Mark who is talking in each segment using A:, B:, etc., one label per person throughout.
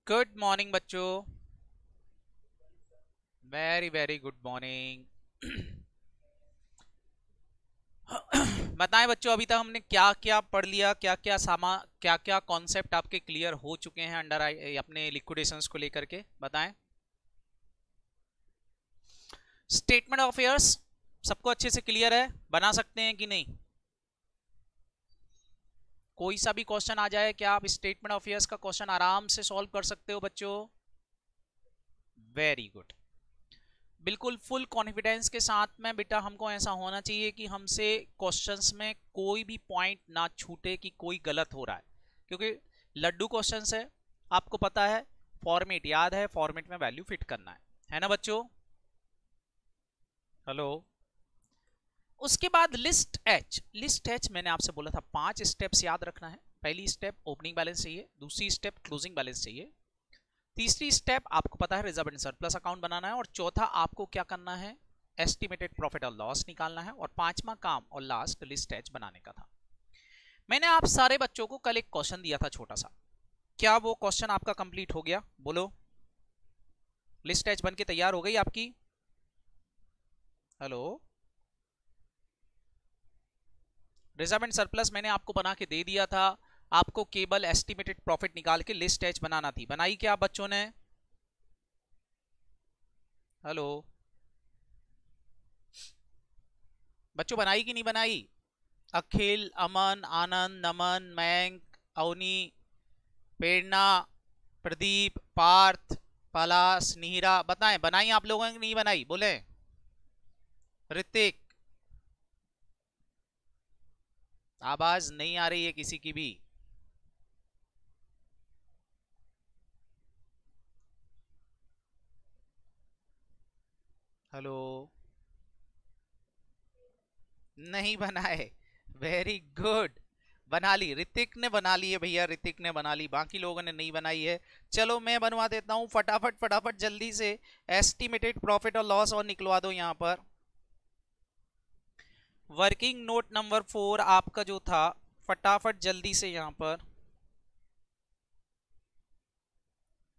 A: Good morning बच्चों। Very very good morning. बताएं बच्चों, अभी तक हमने क्या क्या पढ़ लिया, क्या क्या कॉन्सेप्ट आपके क्लियर हो चुके हैं अंडर अपने लिक्विडेशंस को लेकर के बताएं। स्टेटमेंट ऑफ अफेयर्स सबको अच्छे से क्लियर है, बना सकते हैं कि नहीं? कोई सा भी क्वेश्चन आ जाए, क्या आप स्टेटमेंट ऑफ अफेयर्स का क्वेश्चन आराम से सॉल्व कर सकते हो बच्चों? Very good. बिल्कुल फुल कॉन्फिडेंस के साथ में बेटा, हमको ऐसा होना चाहिए कि हमसे क्वेश्चंस में कोई भी पॉइंट ना छूटे कि कोई गलत हो रहा है, क्योंकि लड्डू क्वेश्चंस है, आपको पता है, फॉर्मेट याद है, फॉर्मेट में वैल्यू फिट करना है ना बच्चों? हेलो। उसके बाद लिस्ट एच मैंने आपसे बोला था 5 स्टेप्स याद रखना है। पहली स्टेप ओपनिंग बैलेंस चाहिए, दूसरी स्टेप क्लोजिंग बैलेंस चाहिए, तीसरी स्टेप आपको पता है रिजर्व एंड सरप्लस अकाउंट बनाना है, और चौथा आपको क्या करना है, एस्टिमेटेड प्रॉफिट और लॉस निकालना है, और पांचवा काम और लास्ट लिस्ट एच बनाने का था। मैंने आप सारे बच्चों को कल एक क्वेश्चन दिया था छोटा सा, क्या वो क्वेश्चन आपका कंप्लीट हो गया? बोलो। लिस्ट एच बन के तैयार हो गई आपकी? हेलो। रिजर्व एंड सरप्लस मैंने आपको बना के दे दिया था, आपको केवल एस्टिमेटेड प्रॉफिट निकाल के लिस्ट एच बनाना थी। बनाई क्या बच्चों ने? हेलो बच्चों, बनाई कि नहीं बनाई? अखिल, अमन, आनंद, नमन, मयंक, अवनी, प्रेरणा, प्रदीप, पार्थ, पलाश, नीरा, बताएं बनाई आप लोगों ने कि नहीं बनाई? बोले। ऋतिक, आवाज नहीं आ रही है किसी की भी। हेलो। नहीं बनाए? Very good. बना ली, ऋतिक ने बना ली है भैया, ऋतिक ने बना ली, बाकी लोगों ने नहीं बनाई है। चलो मैं बनवा देता हूं, फटाफट फटाफट जल्दी से। एस्टिमेटेड प्रॉफिट और लॉस और निकलवा दो यहां पर। वर्किंग नोट नंबर 4 आपका जो था, फटाफट जल्दी से यहां पर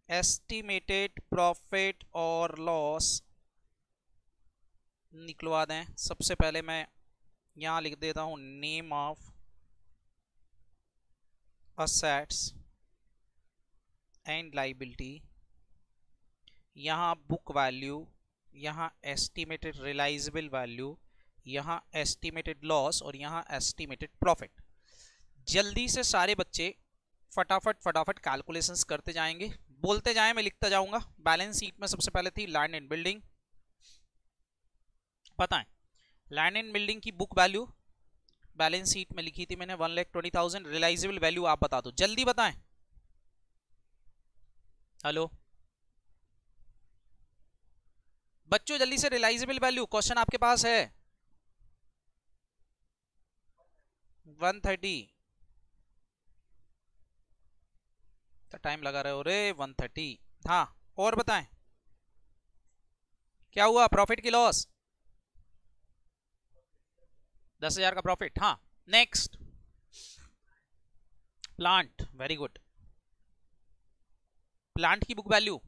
A: एस्टिमेटेड प्रॉफिट और लॉस निकलवा दें। सबसे पहले मैं यहां लिख देता हूं name of assets and liability, यहाँ बुक वैल्यू, यहाँ एस्टिमेटेड रियलाइजेबल वैल्यू, यहाँ एस्टिमेटेड लॉस और यहाँ एस्टिमेटेड प्रॉफिट। जल्दी से सारे बच्चे फटाफट फटाफट कैलकुलेशंस करते जाएंगे, बोलते जाएं, मैं लिखता जाऊंगा। बैलेंस शीट में सबसे पहले थी लैंड एंड बिल्डिंग, पता है लैंड एंड बिल्डिंग की बुक वैल्यू बैलेंस शीट में लिखी थी मैंने 1,20,000। रियलाइजेबल वैल्यू आप बता दो, जल्दी बताएं। हेलो बच्चों, जल्दी से रियलाइजेबल वैल्यू, क्वेश्चन आपके पास है। 130, टाइम लगा रहे हो रे, 130। हाँ, और बताएं क्या हुआ, प्रॉफिट की लॉस? 10,000 का प्रॉफिट, हाँ। Next, plant, very good. Plant की बुक वैल्यू,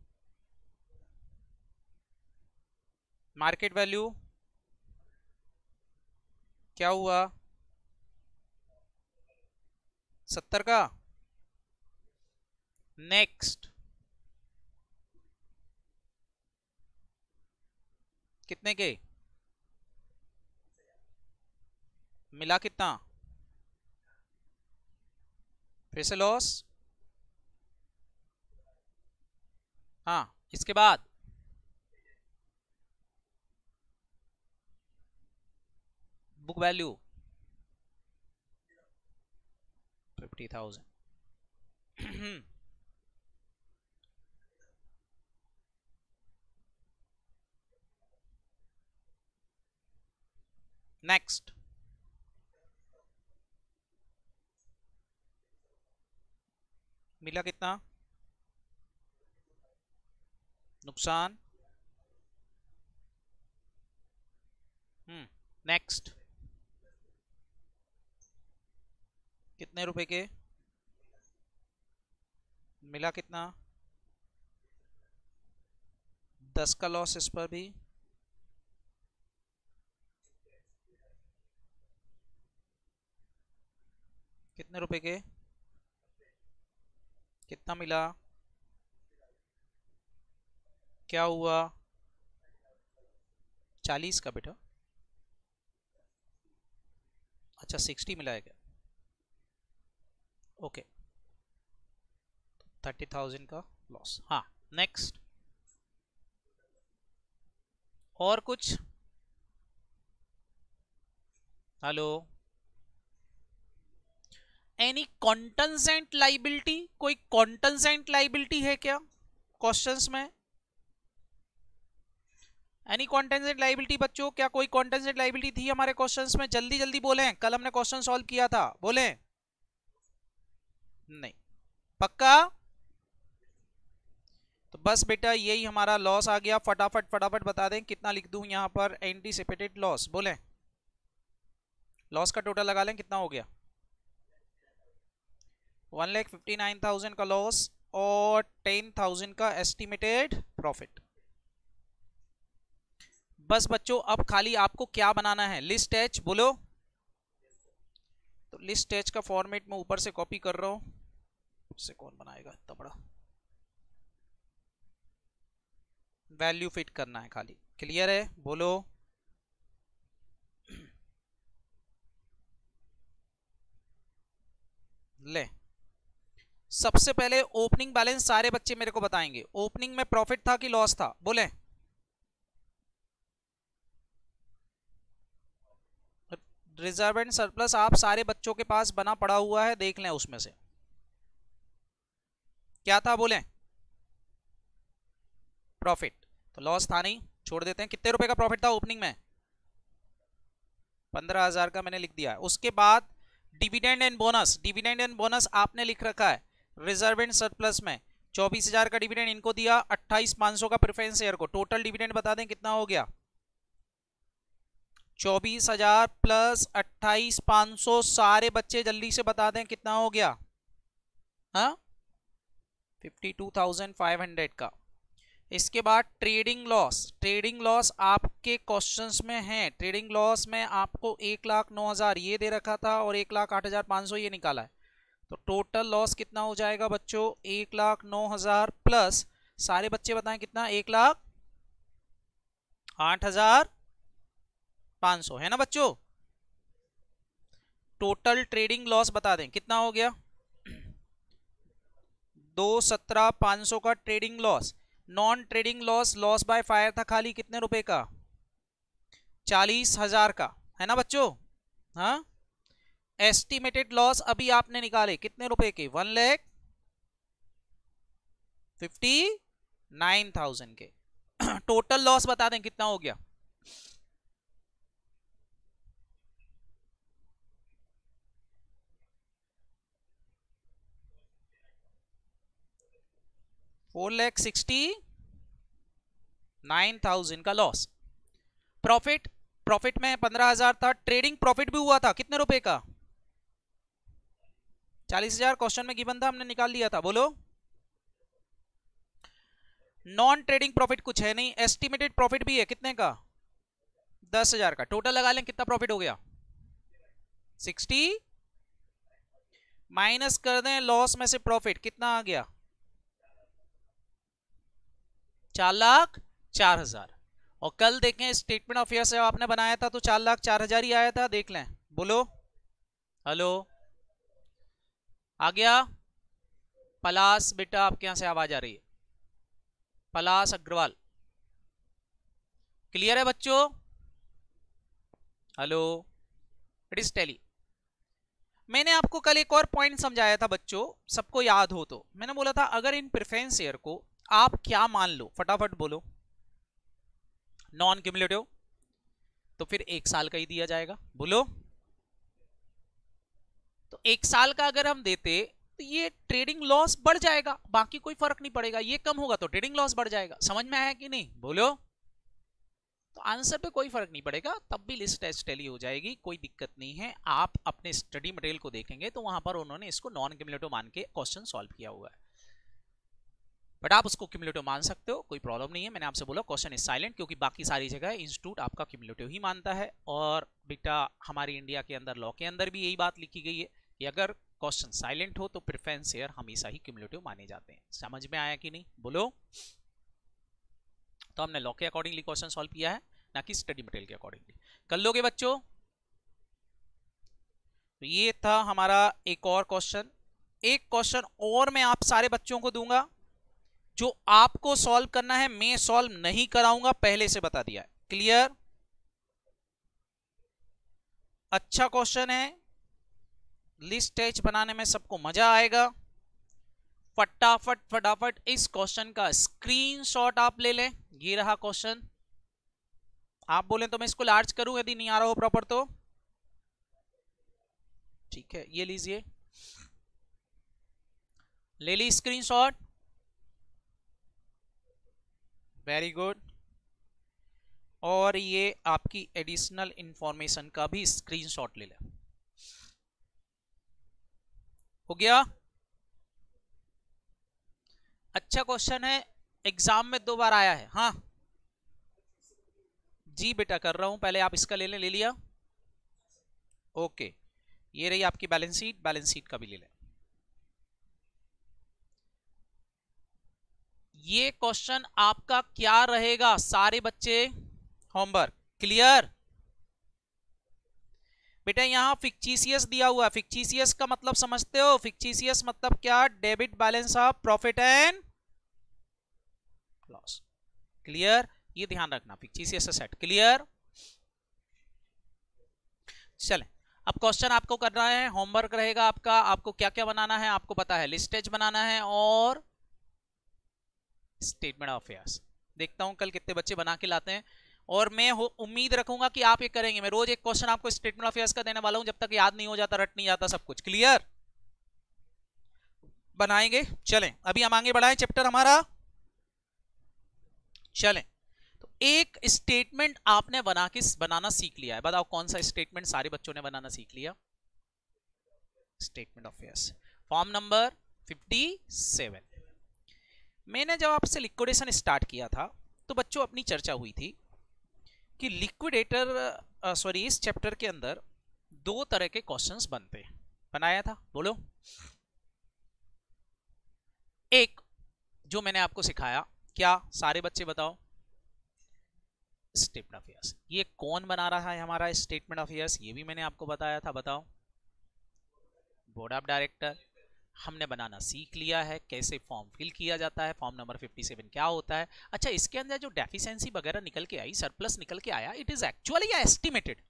A: मार्केट वैल्यू, क्या हुआ, 70 का। नेक्स्ट, कितने के? मिला कितना? फिर से लॉस, हाँ। इसके बाद बुक वैल्यू 50,000। नेक्स्ट, मिला कितना? नुकसान। नेक्स्ट, कितने रुपए के? मिला कितना? 10 का लॉस इस पर भी, कितने रुपए के, कितना मिला, क्या हुआ, 40 का बेटा, अच्छा 60 मिला है क्या, ओके 30,000 का लॉस। हाँ नेक्स्ट, और कुछ, हेलो, एनी कॉन्टेंजेंट लाइबिलिटी, कोई कॉन्टेंजेंट लाइबिलिटी है क्या क्वेश्चंस में, एनी कॉन्टेंजेंट लाइबिलिटी बच्चों, क्या कोई कॉन्टेंजेंट लाइबिलिटी थी हमारे क्वेश्चंस में, जल्दी जल्दी बोलें, कल हमने क्वेश्चन सॉल्व किया था, बोलें, नहीं, पक्का, तो बस बेटा यही हमारा लॉस आ गया। फटाफट फटाफट बता दें कितना लिख दूं यहां पर, एंटीसिपेटेड लॉस, बोलें, लॉस का टोटल लगा लें, कितना हो गया, 1,59,000 का लॉस और 10,000 का एस्टिमेटेड प्रॉफिट। बस बच्चों अब खाली आपको क्या बनाना है, लिस्ट एच, बोलो, तो लिस्ट एच का फॉर्मेट मैं ऊपर से कॉपी कर रहा हूं, इससे कौन बनाएगा इतना बड़ा, वैल्यू फिट करना है खाली, क्लियर है, बोलो, ले, सबसे पहले ओपनिंग बैलेंस सारे बच्चे मेरे को बताएंगे, ओपनिंग में प्रॉफिट था कि लॉस था, बोले, रिजर्व एंड सरप्लस आप सारे बच्चों के पास बना पड़ा हुआ है, देख लें उसमें से क्या था, बोले, प्रॉफिट, तो लॉस था नहीं, छोड़ देते हैं, कितने रुपए का प्रॉफिट था ओपनिंग में, 15,000 का मैंने लिख दिया है। उसके बाद dividend and bonus, dividend and bonus आपने लिख रखा है रिजर्व एंड सरप्लस में, 24,000 का डिविडेंड इनको दिया, 28,500 का प्रेफरेंस शेयर को, टोटल डिविडेंड बता दें कितना हो गया, 24,000 प्लस 28,500, सारे बच्चे जल्दी से बता दें कितना हो गया, हाँ 52,500 का। इसके बाद ट्रेडिंग लॉस, ट्रेडिंग लॉस आपके क्वेश्चंस में है, ट्रेडिंग लॉस में आपको 1,09,000 ये दे रखा था और 1,08,500 ये निकाला है, तो टोटल लॉस कितना हो जाएगा बच्चों, 1,09,000 प्लस सारे बच्चे बताएं कितना, 1,08,500 है ना बच्चों, टोटल ट्रेडिंग लॉस बता दें कितना हो गया, 217,500 का trading loss. Non trading loss, loss by fire था खाली कितने रुपए का, 40,000 का, है ना बच्चों, हाँ, एस्टिमेटेड लॉस अभी आपने निकाले कितने रुपए के, 1,59,000 के, टोटल लॉस बता दें कितना हो गया, 4,69,000 का लॉस। प्रॉफिट, प्रॉफिट में 15,000 था, ट्रेडिंग प्रॉफिट भी हुआ था कितने रुपए का, 40,000 क्वेश्चन में गिवन था, हमने निकाल लिया था, बोलो, नॉन ट्रेडिंग प्रॉफिट कुछ है नहीं, एस्टिमेटेड प्रॉफिट भी है कितने का, 10,000 का, टोटल लगा लें कितना प्रॉफिट हो गया, 60, माइनस कर दें लॉस में से प्रॉफिट कितना आ गया, 4,04,000, और कल देखें स्टेटमेंट ऑफ ईयर से आपने बनाया था तो 4,04,000 ही आया था, देख लें, बोलो, हेलो, आ गया, पलाश बेटा आपके यहां से आवाज आ रही है, पलाश अग्रवाल, क्लियर है बच्चों, हेलो, इट इज टेली। मैंने आपको कल एक और पॉइंट समझाया था बच्चों, सबको याद हो तो, मैंने बोला था अगर इन प्रेफरेंस शेयर को आप क्या मान लो, फटाफट बोलो, नॉन क्यूमुलेटिव, तो फिर 1 साल का ही दिया जाएगा, बोलो, तो 1 साल का अगर हम देते तो ये ट्रेडिंग लॉस बढ़ जाएगा, बाकी कोई फर्क नहीं पड़ेगा, ये कम होगा तो ट्रेडिंग लॉस बढ़ जाएगा, समझ में आया कि नहीं, बोलो, तो आंसर पे कोई फर्क नहीं पड़ेगा, तब भी लिस्ट टेस्ट टैली हो जाएगी, कोई दिक्कत नहीं है, आप अपने स्टडी मटेरियल को देखेंगे तो वहां पर उन्होंने इसको नॉन क्यूमुलेटिव मान के क्वेश्चन सॉल्व किया हुआ है। बट आप उसको क्यूमुलेटिव मान सकते हो, कोई प्रॉब्लम नहीं है। मैंने आपसे बोला क्वेश्चन इज साइलेंट, क्योंकि बाकी सारी जगह इंस्टीट्यूट आपका क्यूमुलेटिव ही मानता है। और बेटा हमारी इंडिया के अंदर लॉ के अंदर भी यही बात लिखी गई है कि अगर क्वेश्चन साइलेंट हो तो प्रेफरेंस शेयर हमेशा ही क्यूमुलेटिव माने जाते हैं। समझ में आया कि नहीं, बोलो। तो हमने लॉ के अकॉर्डिंगली क्वेश्चन सॉल्व किया है, ना कि स्टडी मटेरियल के अकॉर्डिंगली। कर लोगे बच्चों? तो ये था हमारा एक और क्वेश्चन। एक क्वेश्चन और मैं आप सारे बच्चों को दूंगा, जो आपको सॉल्व करना है। मैं सॉल्व नहीं कराऊंगा, पहले से बता दिया है। क्लियर? अच्छा क्वेश्चन है, लिस्ट एच बनाने में सबको मजा आएगा। फटाफट फटाफट इस क्वेश्चन का स्क्रीनशॉट आप ले लें। ये रहा क्वेश्चन। आप बोले तो मैं इसको लार्ज करूं, यदि नहीं आ रहा हो प्रॉपर तो ठीक है, ये लीजिए, ले ली स्क्रीनशॉट। Very good. और ये आपकी एडिशनल इंफॉर्मेशन का भी स्क्रीनशॉट ले लें। हो गया? अच्छा क्वेश्चन है, एग्जाम में 2 बार आया है। हाँ जी बेटा कर रहा हूं, पहले आप इसका ले लें। ले लिया? ओके, ये रही आपकी बैलेंस शीट। बैलेंस शीट का भी ले लें। ये क्वेश्चन आपका क्या रहेगा सारे बच्चे? Homework clear? बेटा यहां फिक्टिशियस दिया हुआ है। फिक्टिशियस का मतलब समझते हो? फिक्टिशियस मतलब क्या? Debit balance of profit and loss. Clear? ये ध्यान रखना, फिक्टिशियस सेट। क्लियर? चलें, अब क्वेश्चन आपको करना है, होमवर्क रहेगा आपका। आपको क्या क्या बनाना है आपको पता है, लिस्टेज बनाना है और स्टेटमेंट ऑफ अफेयर्स। देखता हूं कल कितने बच्चे बना के लाते हैं, और मैं उम्मीद रखूंगा कि आप ये करेंगे। मैं रोज एक क्वेश्चन आपको स्टेटमेंट ऑफ अफेयर्स का देने वाला हूं, जब तक याद नहीं हो जाता, रट नहीं जाता सब कुछ। क्लियर? बनाएंगे? चलें, अभी हम आगे बढ़ाएं चैप्टर हमारा। चलें, तो एक स्टेटमेंट आपने बनाना सीख लिया है। बताओ कौन सा स्टेटमेंट सारे बच्चों ने बनाना सीख लिया? Statement of affairs, form number 57। मैंने जब आपसे लिक्विडेशन स्टार्ट किया था तो बच्चों अपनी चर्चा हुई थी कि लिक्विडेटर इस चैप्टर के अंदर 2 तरह के क्वेश्चंस बनते हैं। बनाया था? बोलो। एक जो मैंने आपको सिखाया, क्या सारे बच्चे बताओ? Statement of affairs. ये कौन बना रहा है हमारा स्टेटमेंट ऑफ अफेयर्स? ये भी मैंने आपको बताया था। बताओ। Board of director. हमने बनाना सीख लिया है, कैसे फॉर्म फिल किया जाता है, फॉर्म नंबर 57 क्या होता है। अच्छा, इसके अंदर जो डेफिशिएंसी वगैरह निकल के आई, सरप्लस निकल के आया, इट इज एक्चुअली एस्टिमेटेड।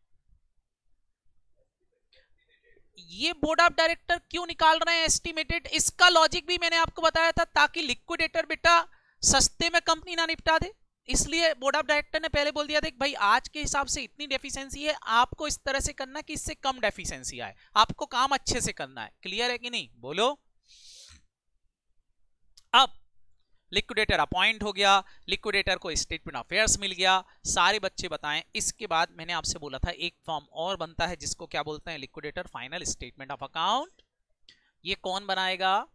A: ये बोर्ड ऑफ डायरेक्टर क्यों निकाल रहे हैं एस्टिमेटेड? इसका लॉजिक भी मैंने आपको बताया था, ताकि लिक्विडेटर बेटा सस्ते में कंपनी ना निपटा दे। इसलिए बोर्ड ऑफ डायरेक्टर ने पहले बोल दिया था कि भाई आज के हिसाब से इतनी डेफिशिएंसी है, आपको इस तरह से करना कि इससे कम डेफिशिएंसी आए, आपको काम अच्छे से करना है। क्लियर है कि नहीं? बोलो। अब लिक्विडेटर अपॉइंट हो गया, लिक्विडेटर को स्टेटमेंट ऑफ अफेयर्स मिल गया। सारे बच्चे बताएं। इसके बाद मैंने आपसे बोला था एक फॉर्म और बनता है जिसको क्या बोलते हैं? Liquidator final statement of account. ये कौन बनाएगा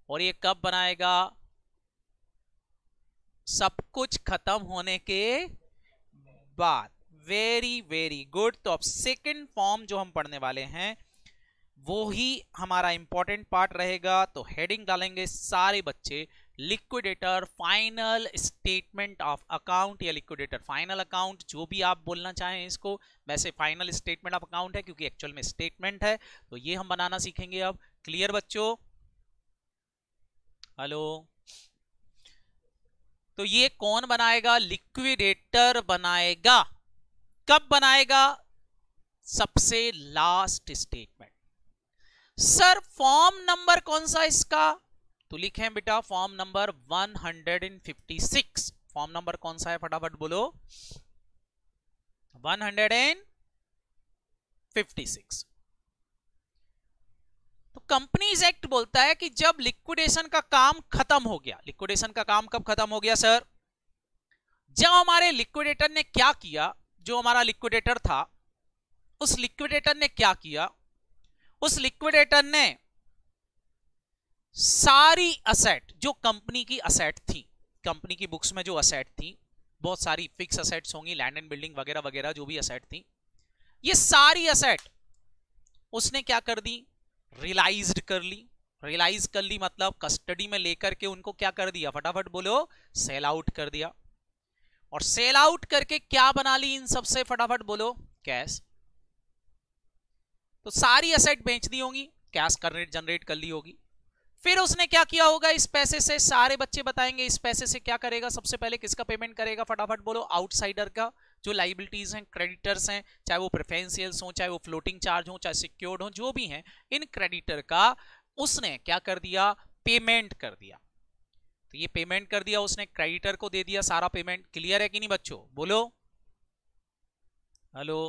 A: और ये कब बनाएगा? सब कुछ खत्म होने के बाद। Very very good. तो अब सेकंड फॉर्म जो हम पढ़ने वाले हैं वो ही हमारा इंपॉर्टेंट पार्ट रहेगा। तो हेडिंग डालेंगे सारे बच्चे, liquidator final statement of account या लिक्विडेटर फाइनल अकाउंट, जो भी आप बोलना चाहें इसको। वैसे फाइनल स्टेटमेंट ऑफ अकाउंट है क्योंकि एक्चुअल में स्टेटमेंट है। तो ये हम बनाना सीखेंगे अब। क्लियर बच्चों? हेलो। तो ये कौन बनाएगा? लिक्विडेटर बनाएगा। कब बनाएगा? सबसे last statement. Sir form number कौन सा इसका? तो लिखें बेटा फॉर्म नंबर 156। फॉर्म नंबर कौन सा है फटाफट बोलो? 156। तो कंपनीज एक्ट बोलता है कि जब लिक्विडेशन का काम खत्म हो गया। लिक्विडेशन का काम कब खत्म हो गया सर? जब हमारे लिक्विडेटर ने क्या किया, जो हमारा लिक्विडेटर था उस लिक्विडेटर ने क्या किया? उस लिक्विडेटर ने सारी असेट जो कंपनी की असेट थी, कंपनी की बुक्स में जो असेट थी, बहुत सारी फिक्स असेट्स होंगी, लैंड एंड बिल्डिंग वगैरह वगैरह जो भी असेट थी, ये सारी असेट उसने क्या कर दी, रियलाइज्ड कर ली। रियलाइज कर ली मतलब कस्टडी में लेकर के उनको क्या कर दिया, फटाफट बोलो, सेल आउट कर दिया। और सेल आउट करके क्या बना ली इन सबसे, फटाफट बोलो, कैश। तो सारी असेट बेच दी होगी, कैश जनरेट कर ली होगी। फिर उसने क्या किया होगा, इस पैसे से, सारे बच्चे बताएंगे, इस पैसे से क्या करेगा, सबसे पहले किसका पेमेंट करेगा, फटाफट बोलो, आउटसाइडर का। जो लाइबिलिटीज हैं, क्रेडिटर्स हैं, चाहे वो प्रेफरेंशियल्स हो, चाहे वो फ्लोटिंग चार्ज हो, चाहे सिक्योर्ड हो, जो भी हैं, इन क्रेडिटर का उसने क्या कर दिया, पेमेंट कर दिया। तो ये पेमेंट कर दिया उसने, क्रेडिटर को दे दिया सारा पेमेंट। क्लियर है कि नहीं बच्चों, बोलो हेलो।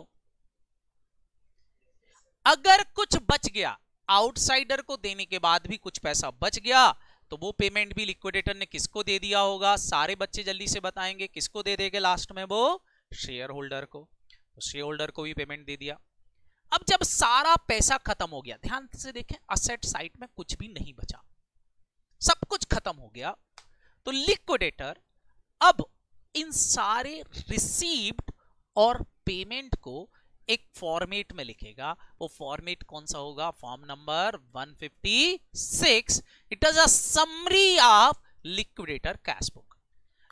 A: अगर कुछ बच गया, आउटसाइडर को देने के बाद भी कुछ पैसा बच गया, तो वो पेमेंट भी लिक्विडेटर ने किसको दे दिया होगा, सारे बच्चे जल्दी से बताएंगे, किसको दे देंगे लास्ट में, वो शेयर होल्डर को। तो शेयर होल्डर को भी पेमेंट दे दिया। अब जब सारा पैसा खत्म हो गया, ध्यान से देखें, असेट साइड में कुछ भी नहीं बचा, सब कुछ खत्म हो गया, तो लिक्विडेटर अब इन सारे रिसीव्ड और पेमेंट को एक फॉर्मेट में लिखेगा। वो फॉर्मेट कौन सा होगा, form number 156। It is a summary of liquidator cash book.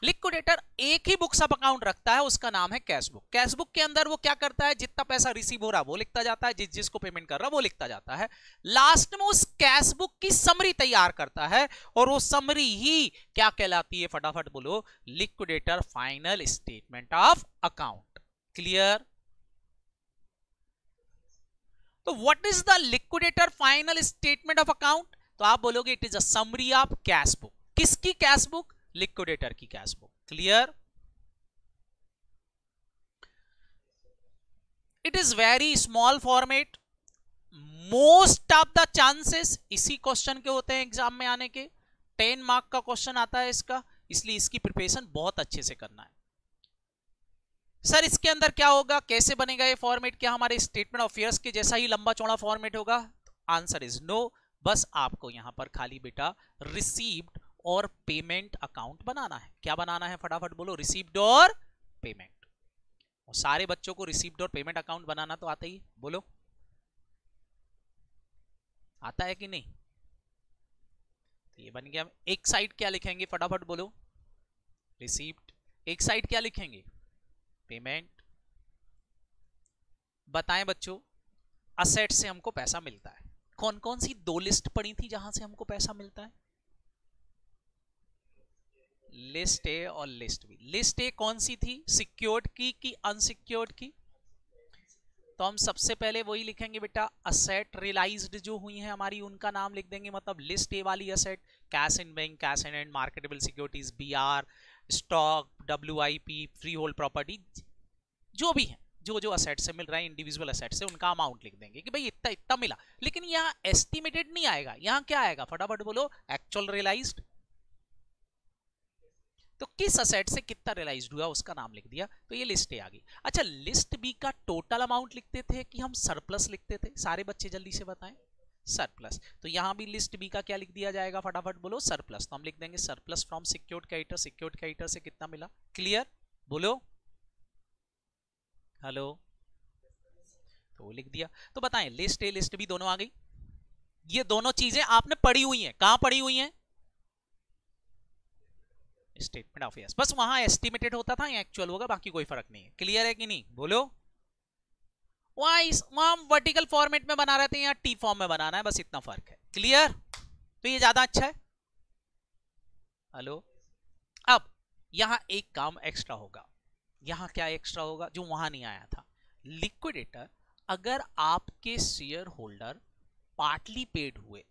A: Liquidator एक ही बुक्स ऑफ अकाउंट रखता है, उसका नाम है कैश बुक। कैश बुक के अंदर वो क्या करता है, जितना पैसा रिसीव हो रहा है वो लिखता जाता है, जिसको पेमेंट कर रहा है वो लिखता जाता है। लास्ट में उस कैश बुक की समरी तैयार करता है, और वो समरी ही क्या कहलाती है, फटाफट बोलो, liquidator final statement of account. Clear. तो what is the liquidator final statement of account, तो आप बोलोगे it is a summary of cash book. किसकी कैश बुक, लिक्विडेटर की cash book. Clear. It is very small format, most of the chances इसी question के होते हैं exam में आने के, 10 मार्क का क्वेश्चन आता है इसका, इसलिए इसकी प्रिपरेशन बहुत अच्छे से करना है। सर इसके अंदर क्या होगा, कैसे बनेगा ये फॉर्मेट, क्या हमारे स्टेटमेंट ऑफ अफेयर्स के जैसा ही लंबा चौड़ा फॉर्मेट होगा, आंसर इज नो। बस आपको यहां पर खाली बेटा रिसीव्ड और पेमेंट अकाउंट बनाना है। क्या बनाना है, फटाफट बोलो, रिसीव्ड और पेमेंट। और सारे बच्चों को रिसीव्ड और पेमेंट अकाउंट बनाना तो आता ही, बोलो आता है कि नहीं। तो ये बन गया। एक साइड क्या लिखेंगे, फटाफट बोलो, रिसीव्ड। एक साइड क्या लिखेंगे, पेमेंट। बताएं बच्चों, असेट से हमको पैसा मिलता है, कौन कौन सी दो लिस्ट पड़ी थी जहां से हमको पैसा मिलता है, लिस्ट ए और लिस्ट बी। लिस्ट ए कौन सी थी, सिक्योर्ड की कि अनसिक्योर्ड की, तो हम सबसे पहले वही लिखेंगे बेटा, असेट रियलाइज्ड जो हुई है हमारी उनका नाम लिख देंगे। मतलब लिस्ट ए वाली asset, cash in bank, cash in hand, marketable securities, BR, stock, WIP, freehold property, जो भी है, जो जो असेट से मिल रहा है, इंडिविजुअल असेट से, उनका अमाउंट लिख देंगे कि भाई इतना इतना मिला। लेकिन यहाँ एस्टिमेटेड नहीं आएगा, यहाँ क्या आएगा, फटाफट बोलो, एक्चुअल रियलाइज्ड। तो किस असेट से कितना रियलाइज्ड हुआ उसका नाम लिख दिया, तो ये लिस्ट ए आ गई। अच्छा, लिस्ट बी का टोटल अमाउंट लिखते थे कि हम सरप्लस लिखते थे, सारे बच्चे जल्दी से बताएं, सरप्लस। तो यहां भी लिस्ट बी का क्या लिख दिया जाएगा, फटाफट बोलो, सरप्लस। तो हम लिख देंगे surplus from secured creditor. Secured creditor से कितना मिला, क्लियर, बोलो हेलो। तो लिख दिया। तो बताएं, लिस्ट ए लिस्ट बी दोनों आ गई। ये दोनों चीजें आपने पढ़ी हुई हैं, कहां पढ़ी हुई हैं, स्टेटमेंट ऑफ अफेयर्स। बस वहां एस्टिमेटेड होता था, एक्चुअल होगा, बाकी कोई फर्क नहीं है। क्लियर है कि नहीं, बोलो। वहां वर्टिकल फॉर्मेट में बना रहे थे, यहाँ टी फॉर्म में बनाना है, बस इतना फर्क है। क्लियर। तो ये ज्यादा अच्छा है। हेलो। अब यहां एक काम एक्स्ट्रा होगा, यहां क्या एक्स्ट्रा होगा जो वहां नहीं आया था, लिक्विडेटर अगर आपके शेयर होल्डर पार्टली पेड हुए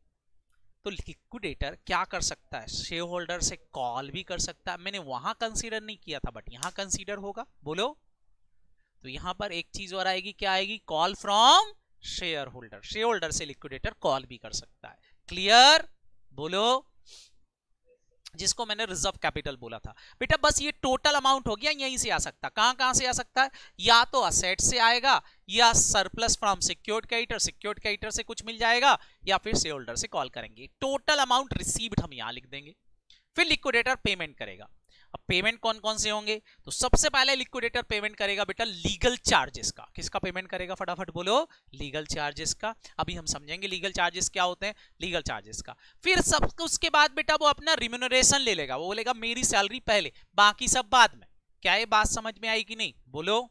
A: तो लिक्विडेटर क्या कर सकता है, शेयर होल्डर से कॉल भी कर सकता है। मैंने वहां कंसीडर नहीं किया था, बट यहां कंसीडर होगा, बोलो। तो यहां पर एक चीज और आएगी, क्या आएगी, call from share holder. Share holder से लिक्विडेटर कॉल भी कर सकता है। क्लियर, बोलो। जिसको मैंने रिजर्व कैपिटल बोला था। बेटा बस ये टोटल अमाउंट हो गया, यहीं से आ सकता, कहां से आ सकता है, या तो असेट से आएगा, या सरप्लस फ्रॉम सिक्योर्ड क्रेडिटर से कुछ मिल जाएगा, या फिर शेयर होल्डर से कॉल करेंगे। टोटल अमाउंट रिसीव्ड हम यहां लिख देंगे। फिर लिक्विडेटर पेमेंट करेगा। अब पेमेंट कौन कौन से होंगे, तो सबसे पहले लिक्विडेटर पेमेंट करेगा बेटा लीगल चार्जेस का। किसका पेमेंट करेगा, फटाफट बोलो, लीगल चार्जेस का। अभी हम समझेंगे लीगल चार्जेस क्या होते हैं, लीगल चार्जेस का। फिर सब उसके बाद बेटा वो अपना रिम्यूनरेशन ले लेगा, वो बोलेगा मेरी सैलरी पहले, बाकी सब बाद में। क्या ये बात समझ में आई कि नहीं, बोलो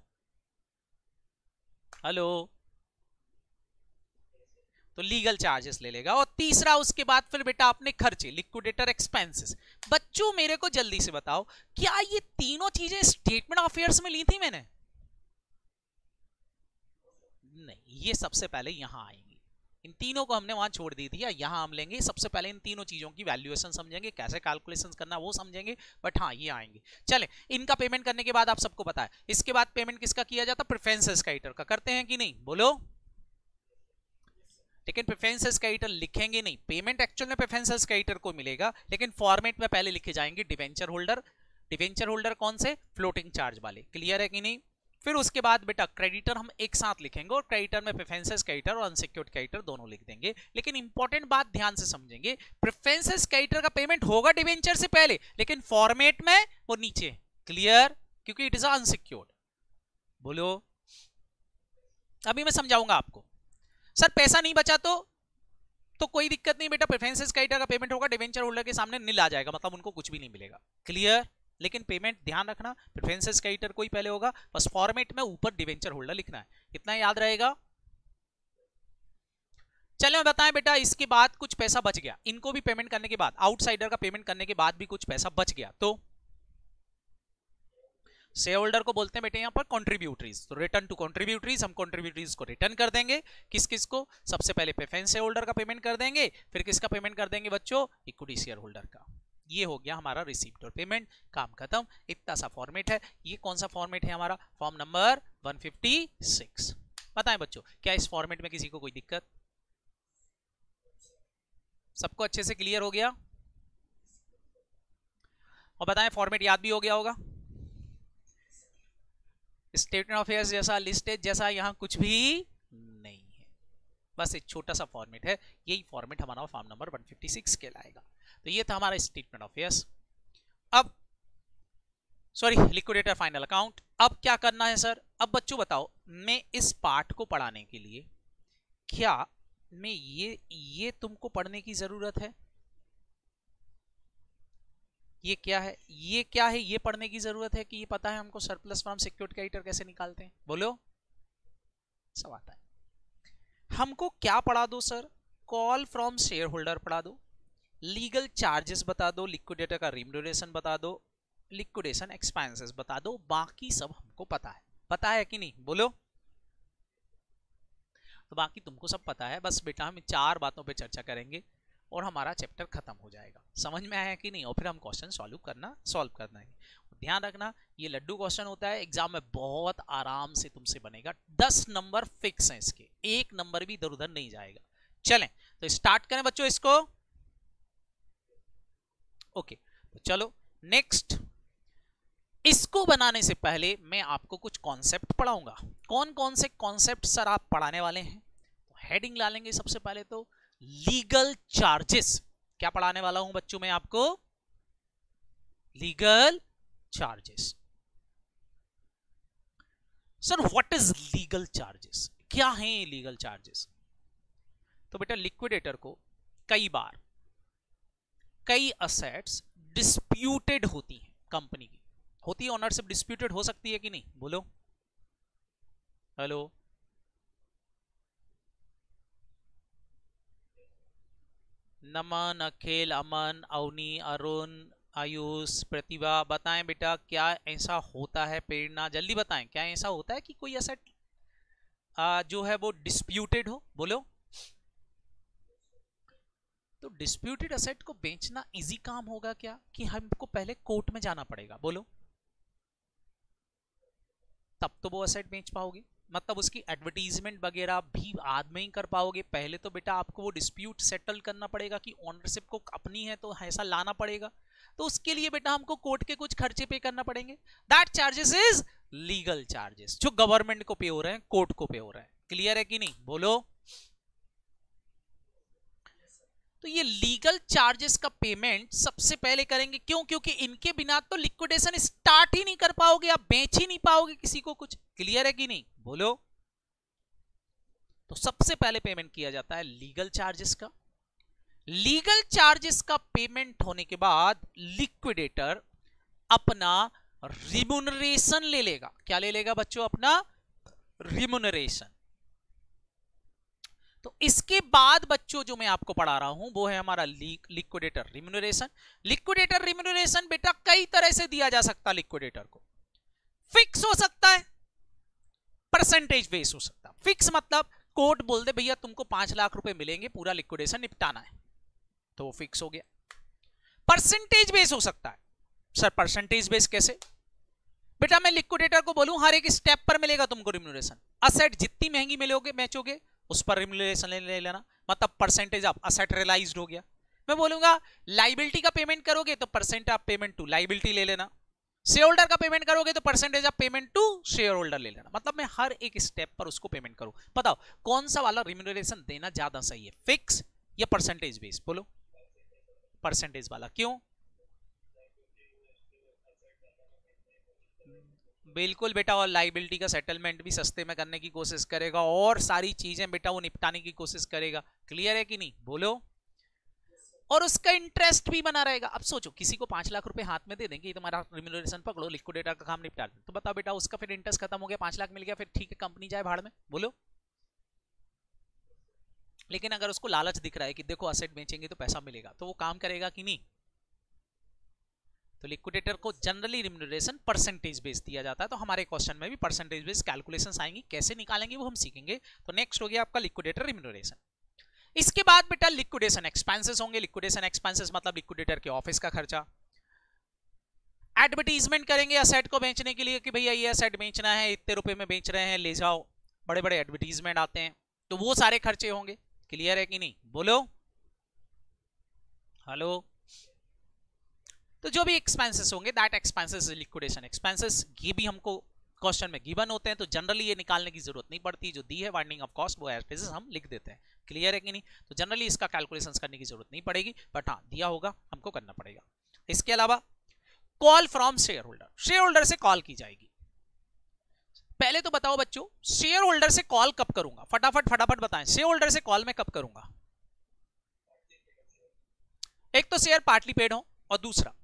A: हेलो। तो लीगल चार्जेस ले लेगा। और तीसरा उसके बाद फिर बेटा अपने खर्चे, लिक्विडेटर एक्सपेंसेस। बच्चों मेरे को जल्दी से बताओ, क्या ये तीनों चीजें स्टेटमेंट ऑफ अफेयर्स में ली थी मैंने? नहीं, ये सबसे पहले यहां आएंगी। इन तीनों को हमने वहां छोड़ दी थी, यहां हम लेंगे। सबसे पहले इन तीनों चीजों की वैल्यूएशन समझेंगे, कैसे कैलकुलेशंस करना वो समझेंगे, बट हाँ ये आएंगे। चले, इनका पेमेंट करने के बाद आप सबको पता है, इसके बाद पेमेंट किसका किया जाता, प्रेफरेंस क्रेडिटर का। करते हैं कि नहीं, बोलो। लेकिन प्रेफरेंस क्रेडिटर लिखेंगे नहीं, पेमेंट एक्चुअल में प्रेफरेंस क्रेडिटर को मिलेगा, लेकिन फॉर्मेट में पहले लिखे जाएंगे डिवेंचर होल्डर। डिवेंचर होल्डर कौन से, फ्लोटिंग चार्ज वाले। क्लियर है कि नहीं? फिर उसके बाद बेटा क्रेडिटर हम एक साथ लिखेंगे, और क्रेडिटर में प्रेफरेंस क्रेडिटर और अनसिक्योर्ड क्रेडिटर दोनों लिख देंगे। लेकिन इंपॉर्टेंट बात ध्यान से समझेंगे, प्रेफरेंस क्रेडिटर का पेमेंट होगा डिवेंचर से पहले, लेकिन फॉर्मेट में वो नीचे। क्लियर? क्योंकि इट इज अनसिक्योर्ड। बोलो, अभी मैं समझाऊंगा आपको। सर पैसा नहीं बचा तो कोई दिक्कत नहीं बेटा, प्रेफरेंस क्रेडिटर का पेमेंट होगा, डिवेंचर होल्डर के सामने नील आ जाएगा, मतलब उनको कुछ भी नहीं मिलेगा। क्लियर? लेकिन पेमेंट ध्यान रखना, प्रेफरेंस क्रेडिटर कोई पहले होगा, बस फॉर्मेट में ऊपर डिवेंचर होल्डर लिखना है, इतना याद रहेगा। चलो बताएं बेटा, इसके बाद कुछ पैसा बच गया, इनको भी पेमेंट करने के बाद, आउटसाइडर का पेमेंट करने के बाद भी कुछ पैसा बच गया, तो शेयर होल्डर को बोलते हैं बेटे यहाँ पर कॉन्ट्रीब्यूटरीज। तो रिटर्न टू कॉन्ट्रीब्यूटरीज, हम कॉन्ट्रीब्यूटरीज को रिटर्न कर देंगे। किस किस को, सबसे पहले प्रेफरेंस शेयर होल्डर का पेमेंट कर देंगे, फिर किसका पेमेंट कर देंगे बच्चों, इक्विटी शेयर होल्डर का। ये हो गया हमारा रिसीप्ट और पेमेंट, काम खत्म। इतना सा फॉर्मेट है। ये कौन सा फॉर्मेट है हमारा, फॉर्म नंबर 156। बताएं बच्चों, क्या इस फॉर्मेट में किसी को कोई दिक्कत? सबको अच्छे से क्लियर हो गया? और बताएं फॉर्मेट याद भी हो गया होगा? स्टेटमेंट ऑफ अफेयर्स जैसा, लिस्टेज जैसा यहाँ कुछ भी नहीं है, बस एक छोटा सा फॉर्मेट है। यही फॉर्मेट हमारा फॉर्म नंबर 156 कहलाएगा। तो ये था हमारा स्टेटमेंट ऑफ अफेयर्स। अब सॉरी, लिक्विडेटर फाइनल अकाउंट। अब क्या करना है सर? अब बच्चों बताओ, मैं इस पार्ट को पढ़ाने के लिए क्या मैं ये तुमको पढ़ने की जरूरत है? ये क्या है, ये क्या है, ये पढ़ने की जरूरत है कि ये पता है हमको सरप्लस फ्रॉम सिक्योर्ड क्रेडिटर कैसे निकालते हैं? बोलो, सब आता है। हमको क्या पढ़ा दो sir? Call from share holder पढ़ा दो, लीगल चार्जेस बता दो, लिक्विडेटर का रिम्यूनरेशन बता दो, लिक्विडेशन एक्सपेंसेस बता दो, बाकी सब हमको पता है। पता है कि नहीं, बोलो। तो बाकी तुमको सब पता है, बस बेटा हम 4 बातों पे चर्चा करेंगे और हमारा चैप्टर खत्म हो जाएगा। समझ में आया कि नहीं? और फिर हम क्वेश्चन सॉल्व करना है। ध्यान रखना, ये लड्डू क्वेश्चन होता है, एग्जाम में बहुत आराम से तुमसे बनेगा। 10 नंबर फिक्स है इसके, 1 नंबर भी इधर उधर नहीं जाएगा। चलें तो स्टार्ट करें बच्चों इसको। ओके, तो चलो नेक्स्ट। इसको बनाने से पहले मैं आपको कुछ कॉन्सेप्ट पढ़ाऊंगा। कौन कौन से कॉन्सेप्ट सर आप पढ़ाने वाले हैं? तो हेडिंग ला लेंगे सबसे पहले तो लीगल चार्जेस। क्या पढ़ाने वाला हूं बच्चों मैं आपको? Legal charges. Sir what is legal charges, क्या है लीगल चार्जेस? तो बेटा लिक्विडेटर को कई बार कई असेट्स डिस्प्यूटेड होती हैं, कंपनी की होती है, ओनरशिप डिस्प्यूटेड हो सकती है कि नहीं, बोलो। हेलो, नमन, अखिल, अमन, अवनी, अरुण, आयुष, प्रतिभा, बताएं बेटा क्या ऐसा होता है? प्रेरणा, जल्दी बताएं, क्या ऐसा होता है कि कोई एसेट जो है वो डिस्प्यूटेड हो? बोलो। तो डिस्प्यूटेड एसेट को बेचना इजी काम होगा क्या, कि हमको पहले कोर्ट में जाना पड़ेगा? बोलो, तब तो वो एसेट बेच पाओगे, मतलब उसकी एडवर्टीजमेंट वगैरह भी बाद में ही कर पाओगे। पहले तो बेटा आपको वो डिस्प्यूट सेटल करना पड़ेगा कि ओनरशिप को अपनी है तो ऐसा लाना पड़ेगा। तो उसके लिए बेटा हमको कोर्ट के कुछ खर्चे पे करना पड़ेंगे। That charges is legal charges, जो गवर्नमेंट को पे हो रहे हैं, कोर्ट को पे हो रहे हैं। क्लियर है कि नहीं, बोलो। तो ये लीगल चार्जेस का पेमेंट सबसे पहले करेंगे, क्यों? क्योंकि इनके बिना तो लिक्विडेशन स्टार्ट ही नहीं कर पाओगे, आप बेच ही नहीं पाओगे किसी को कुछ। क्लियर है कि नहीं, बोलो। तो सबसे पहले पेमेंट किया जाता है लीगल चार्जेस का। लीगल चार्जेस का पेमेंट होने के बाद लिक्विडेटर अपना रिम्यूनरेशन ले लेगा। क्या ले लेगा बच्चों? अपना रिम्यूनरेशन। तो इसके बाद बच्चों जो मैं आपको पढ़ा रहा हूं वो है हमारा लिक्विडेटर रिम्यूनरेशन। लिक्विडेटर रिम्यूनरेशन बेटा कई तरह से दिया जा सकता है। लिक्विडेटर को फिक्स हो सकता है, परसेंटेज बेस हो सकता है। फिक्स मतलब कोर्ट बोल दे भैया तुमको 5 लाख रुपए मिलेंगे, पूरा लिक्विडेशन निपटाना है, तो वो फिक्स हो गया। परसेंटेज बेस हो सकता है। सर परसेंटेज बेस कैसे? बेटा मैं लिक्विडेटर को बोलूं हर एक स्टेप पर मिलेगा तुमको रिम्यूनरेशन। असेट जितनी महंगी मिलोगे बेचोगे उस पर रिम्यूनरेशन ले लेना, मतलब परसेंटेज ऑफ असेट रियलाइज्ड हो गया। मैं बोलूंगा लाइबिलिटी का पेमेंट करोगे तो percent of payment to liability ले लेना, शेयर होल्डर का पेमेंट करोगे तो percentage of payment to shareholder ले लेना। मतलब मैं हर एक स्टेप पर उसको पेमेंट करूं। बताओ कौन सा वाला रिम्यूनरेशन देना ज्यादा सही है, फिक्स या परसेंटेज बेस? बोलो। परसेंटेज वाला। क्यों? बिल्कुल बेटा, और लाइबिलिटी का सेटलमेंट भी सस्ते में करने की कोशिश करेगा और सारी चीजें बेटा वो निपटाने की कोशिश करेगा। क्लियर है कि नहीं, बोलो। और उसका इंटरेस्ट भी बना रहेगा। अब सोचो किसी को 5 लाख रुपए हाथ में दे देंगे, तुम्हारा रिम्यूनरेशन पकड़ो, लिक्विडेटर का काम निपटा दो, तो बताओ बेटा उसका फिर इंटरेस्ट खत्म हो गया, 5 लाख मिल गया, फिर ठीक है कंपनी जाए भाड़ में, बोलो। लेकिन अगर उसको लालच दिख रहा है कि देखो असेट बेचेंगे तो पैसा मिलेगा, तो वो काम करेगा कि नहीं? तो लिक्विडेटर को जनरली रिम्यूनरेशन परसेंटेज बेस दिया जाता है। तो हमारे क्वेश्चन में भी परसेंटेज बेस कैलकुलेशंस आएंगी, कैसे निकालेंगे वो हम सीखेंगे। तो नेक्स्ट हो गया आपका लिक्विडेटर रिम्यूनरेशन। इसके बाद बेटा लिक्विडेशन एक्सपेंसेस होंगे। लिक्विडेशन एक्सपेंसेस मतलब लिक्विडेटर के ऑफिस का खर्चा। एडवर्टीजमेंट करेंगे असेट को बेचने के लिए कि भैया ये असेट बेचना है, इतने रुपए में बेच रहे हैं, ले जाओ। बड़े बड़े एडवर्टीजमेंट आते हैं, तो वो सारे खर्चे होंगे। क्लियर है कि नहीं, बोलो। हेलो। तो जो भी एक्सपेंसेस होंगे दैट एक्सपेंसेस लिक्विडेशन एक्सपेंसेस, ये भी हमको क्वेश्चन में गिवन होते हैं, तो जनरली ये निकालने की जरूरत नहीं पड़ती। जो दी है वाइंडिंग ऑफ कॉस्ट वो एज इट इज हम लिख देते हैं। क्लियर है कि नहीं? तो जनरली इसका कैलकुलेशंस करने की जरूरत नहीं पड़ेगी, बट हाँ दिया होगा हमको करना पड़ेगा। इसके अलावा call from share holder, share holder से कॉल की जाएगी। पहले तो बताओ बच्चों शेयर होल्डर से कॉल कब करूंगा, फटाफट बताएं। शेयर होल्डर से कॉल मैं कब करूंगा? एक तो शेयर पार्टली पेड हो, और दूसरा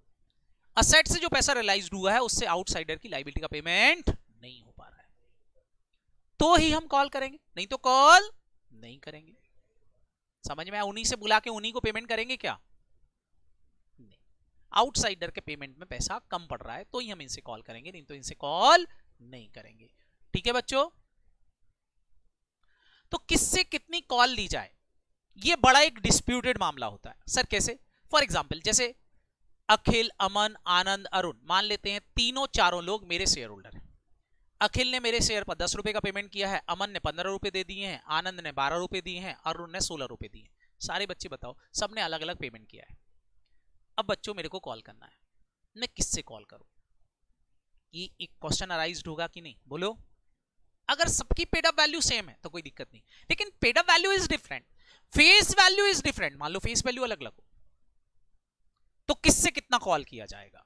A: असेट से जो पैसा रियलाइज्ड हुआ है उससे आउटसाइडर की लायबिलिटी का पेमेंट नहीं हो पा रहा है, तो ही हम कॉल करेंगे, नहीं तो कॉल नहीं करेंगे। समझ में? उन्हीं से बुला के उन्हीं को पेमेंट करेंगे क्या? नहीं। आउटसाइडर के पेमेंट में पैसा कम पड़ रहा है तो ही हम इनसे कॉल करेंगे, नहीं तो इनसे कॉल नहीं करेंगे। ठीक है बच्चों। तो किससे कितनी कॉल ली जाए ये बड़ा एक डिस्प्यूटेड मामला होता है। सर कैसे? फॉर एग्जाम्पल जैसे अखिल, अमन, आनंद, अरुण, मान लेते हैं तीनों चारों लोग मेरे शेयर होल्डर हैं। अखिल ने मेरे शेयर पर 10 रुपए का पेमेंट किया है, अमन ने 15 रुपए दे दिए हैं, आनंद ने 12 रुपए दिए हैं, अरुण ने 16 रुपए दिए। सारे बच्चे बताओ सबने अलग अलग पेमेंट किया है। अब बच्चों मेरे को कॉल करना है, मैं किससे कॉल करूं? ये एक क्वेश्चन अराइज्ड होगा कि नहीं, बोलो। अगर सबकी पेड अप वैल्यू सेम है तो कोई दिक्कत नहीं, लेकिन paid up value is different, face value is different. मान लो फेस वैल्यू अलग अलग हो, तो किससे कितना कॉल किया जाएगा?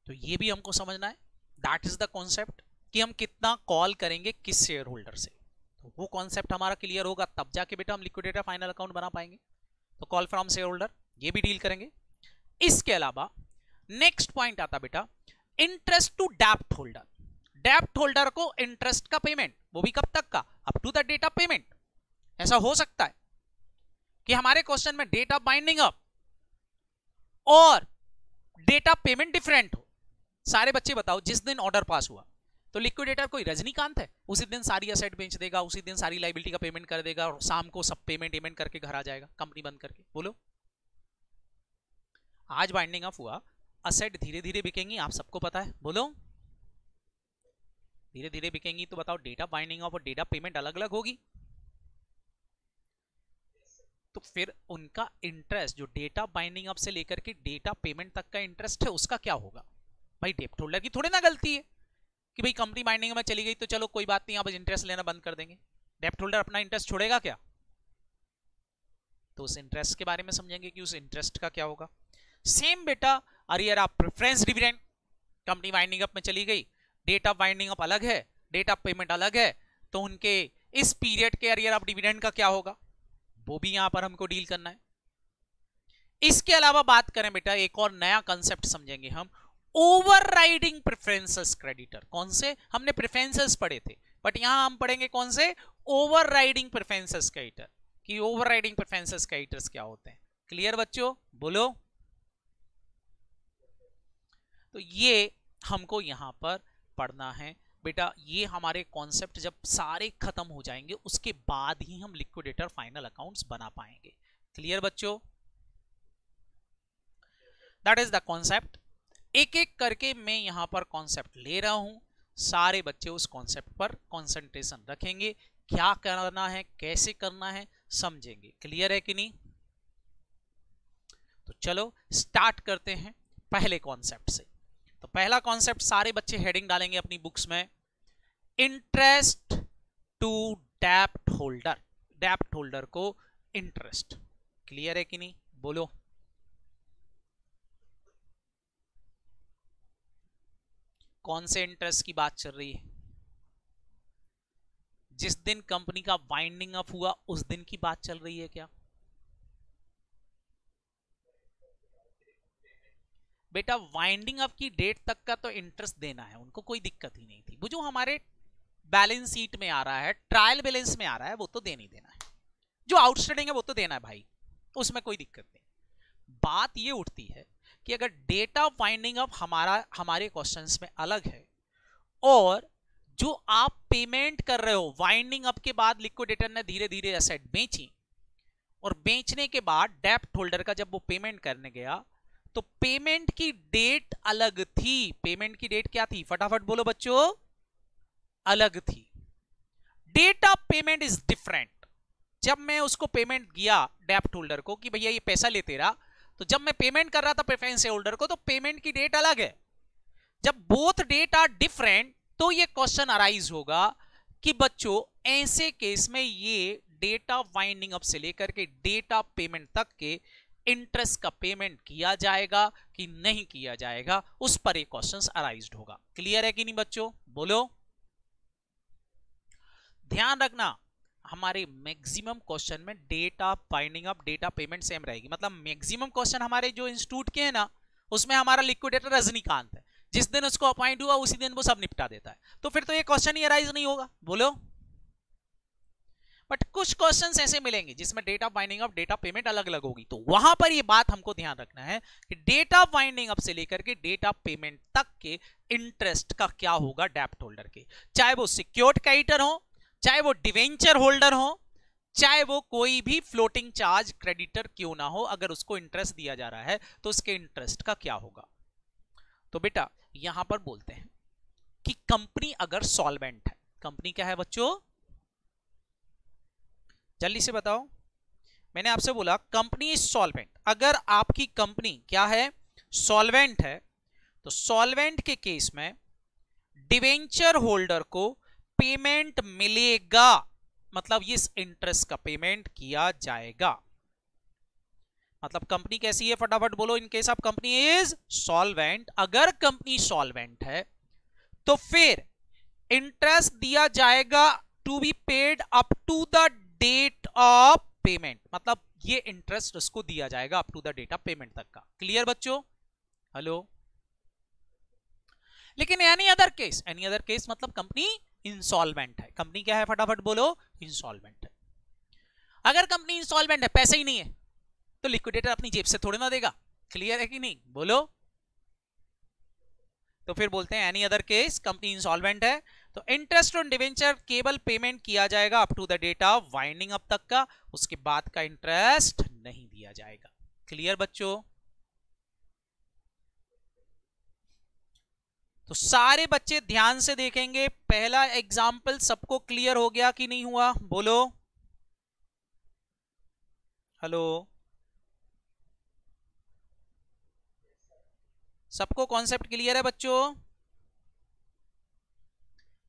A: तो ये भी हमको समझना है। दैट इज द कॉन्सेप्ट कि हम कितना कॉल करेंगे किस शेयर होल्डर से। तो वो कॉन्सेप्ट हमारा क्लियर होगा तब जाके बेटा हम लिक्विडेटर फाइनल अकाउंट बना पाएंगे। तो कॉल फ्रॉम शेयर होल्डर ये भी डील करेंगे। इसके अलावा नेक्स्ट पॉइंट आता बेटा इंटरेस्ट टू डेब्ट होल्डर। डेब्ट होल्डर को इंटरेस्ट का पेमेंट, वो भी कब तक का? Up to the date of payment. ऐसा हो सकता है कि हमारे क्वेश्चन में डेट ऑफ बाइंडिंग अप और डेट ऑफ पेमेंट डिफरेंट हो। सारे बच्चे बताओ जिस दिन ऑर्डर पास हुआ तो लिक्विडेटर कोई रजनीकांत है, उसी दिन सारी असेट बेच देगा, उसी दिन सारी लायबिलिटी का पेमेंट कर देगा और शाम को सब पेमेंट करके घर आ जाएगा कंपनी बंद करके। बोलो। आज बाइंडिंग अप हुआ, असेट धीरे धीरे बिकेंगी, आप सबको पता है, बोलो। धीरे धीरे बिकेंगी तो बताओ डेट ऑफ बाइंडिंग अप और डेट ऑफ पेमेंट अलग अलग होगी। तो फिर उनका इंटरेस्ट जो डेटा बाइंडिंग अप से लेकर के डेटा पेमेंट तक का इंटरेस्ट है उसका क्या होगा? भाई डेब्ट होल्डर की थोड़ी ना गलती है कि भाई कंपनी बाइंडिंग में चली गई तो चलो कोई बात नहीं, अब इंटरेस्ट लेना बंद कर देंगे। डेब्ट होल्डर अपना इंटरेस्ट छोड़ेगा क्या? तो उस इंटरेस्ट के बारे में समझेंगे कि उस इंटरेस्ट का क्या होगा। सेम बेटा अरियर आप preference dividend, company winding up में चली गई, डेट ऑफ वाइंडिंग अप अलग है, डेट ऑफ पेमेंट अलग है, तो उनके इस पीरियड के अरियर ऑफ डिविडेंड का क्या होगा, वो भी यहां पर हमको डील करना है। इसके अलावा बात करें बेटा एक और नया कंसेप्ट समझेंगे हम, ओवरराइडिंग प्रेफरेंसेस क्रेडिटर। कौन से? हमने प्रेफरेंसेस पढ़े थे, बट यहां हम पढ़ेंगे कौन से? Overriding preferences creditor. कि ओवरराइडिंग प्रेफरेंसेस क्रेडिटर्स क्या होते हैं। क्लियर बच्चों? बोलो। तो ये हमको यहां पर पढ़ना है बेटा। ये हमारे कॉन्सेप्ट जब सारे खत्म हो जाएंगे उसके बाद ही हम लिक्विडेटर फाइनल अकाउंट्स बना पाएंगे। क्लियर बच्चों? That is the concept. एक एक करके मैं यहां पर कॉन्सेप्ट ले रहा हूं, सारे बच्चे उस कॉन्सेप्ट पर कंसंट्रेशन रखेंगे, क्या करना है कैसे करना है समझेंगे। क्लियर है कि नहीं? तो चलो स्टार्ट करते हैं पहले कॉन्सेप्ट से। तो पहला कॉन्सेप्ट सारे बच्चे हेडिंग डालेंगे अपनी बुक्स में, इंटरेस्ट टू डेब्ट होल्डर। डेब्ट होल्डर को इंटरेस्ट। क्लियर है कि नहीं? बोलो। कौन से इंटरेस्ट की बात चल रही है? जिस दिन कंपनी का वाइंडिंग अप हुआ उस दिन की बात चल रही है क्या बेटा? वाइंडिंग अप की डेट तक का तो इंटरेस्ट देना है उनको, कोई दिक्कत ही नहीं थी। वो जो हमारे बैलेंस शीट में आ रहा है, ट्रायल बैलेंस में आ रहा है, वो तो देना ही देना है। जो आउटस्टैंडिंग है वो तो देना है भाई, उसमें कोई दिक्कत नहीं। बात ये उठती है कि अगर डेटा वाइंडिंग अप हमारे क्वेश्चंस में अलग है और जो आप पेमेंट कर रहे हो वाइंडिंग अप के बाद लिक्विडेटर ने धीरे धीरे एसेट बेची और बेचने के बाद डेब्ट होल्डर का जब वो पेमेंट करने गया तो पेमेंट की डेट अलग थी। पेमेंट की डेट क्या थी? फटाफट बोलो बच्चों। अलग थी। Date of payment is different. जब मैं उसको पेमेंट किया डेब्ट होल्डर को कि भैया ये पैसा ले तेरा, तो जब मैं पेमेंट कर रहा था प्रेफरेंस होल्डर को तो पेमेंट की डेट अलग है। जब बोथ डेट आर डिफरेंट तो ये क्वेश्चन अराइज होगा कि बच्चों ऐसे केस में ये डेट ऑफ वाइंडिंग अप से लेकर के डेट ऑफ पेमेंट तक के इंटरेस्ट का पेमेंट किया जाएगा कि नहीं किया जाएगा, उस पर एक क्वेश्चन अराइज होगा। क्लियर है कि नहीं बच्चों? बोलो। ध्यान रखना हमारे मैक्सिमम क्वेश्चन में date of winding up date of payment same रहेगी। मतलब मैक्सिमम क्वेश्चन हमारे जो इंस्टीट्यूट के हैं ना उसमें हमारा लिक्विडेटर रजनीकांत है, जिस दिन उसको अपॉइंट हुआ उसी दिन वो सब निपटा देता है, तो फिर तो ये क्वेश्चन ही अराइज नहीं होगा। बोलो। बट कुछ क्वेश्चंस ऐसे मिलेंगे जिसमें date of winding up date of payment अलग अलग होगी, तो वहां पर ये बात हमको ध्यान रखना है कि डेट ऑफ बाइंडिंग अप से लेकर के डेट ऑफ पेमेंट तक के इंटरेस्ट का क्या होगा डेब्ट होल्डर के, चाहे वो सिक्योर्ड क्रेडिटर हो, चाहे वो डिवेंचर होल्डर हो, चाहे वो कोई भी फ्लोटिंग चार्ज क्रेडिटर क्यों ना हो, अगर उसको इंटरेस्ट दिया जा रहा है तो उसके इंटरेस्ट का क्या होगा। तो बेटा यहां पर बोलते हैं कि कंपनी अगर सॉल्वेंट है, कंपनी क्या है बच्चों? जल्दी से बताओ। मैंने आपसे बोला कंपनी इज सॉल्वेंट। अगर आपकी कंपनी क्या है? सॉल्वेंट है, तो सॉल्वेंट के केस में डिवेंचर होल्डर को पेमेंट मिलेगा, मतलब इस इंटरेस्ट का पेमेंट किया जाएगा। मतलब कंपनी कैसी है फटाफट बोलो। In case of company is solvent, अगर कंपनी सॉल्वेंट है तो फिर इंटरेस्ट दिया जाएगा to be paid up to the date of payment, मतलब ये इंटरेस्ट उसको दिया जाएगा up to the date of payment तक का। क्लियर बच्चों? हेलो। लेकिन any other case, any other case मतलब कंपनी इंसॉल्वेंट है। कंपनी क्या है फटाफट बोलो? इंसॉल्वेंट है। अगर कंपनी इंसॉल्वेंट है, पैसे ही नहीं है, तो लिक्विडेटर अपनी जेब से थोड़ी ना देगा। क्लियर है कि नहीं? बोलो। तो फिर बोलते हैं any other case company insolvent है तो इंटरेस्ट ऑन डिवेंचर केवल पेमेंट किया जाएगा up to the date of winding up तक का, उसके बाद का इंटरेस्ट नहीं दिया जाएगा। क्लियर बच्चों? तो सारे बच्चे ध्यान से देखेंगे। पहला एग्जाम्पल सबको क्लियर हो गया कि नहीं हुआ? बोलो। हेलो, सबको कॉन्सेप्ट क्लियर है बच्चों?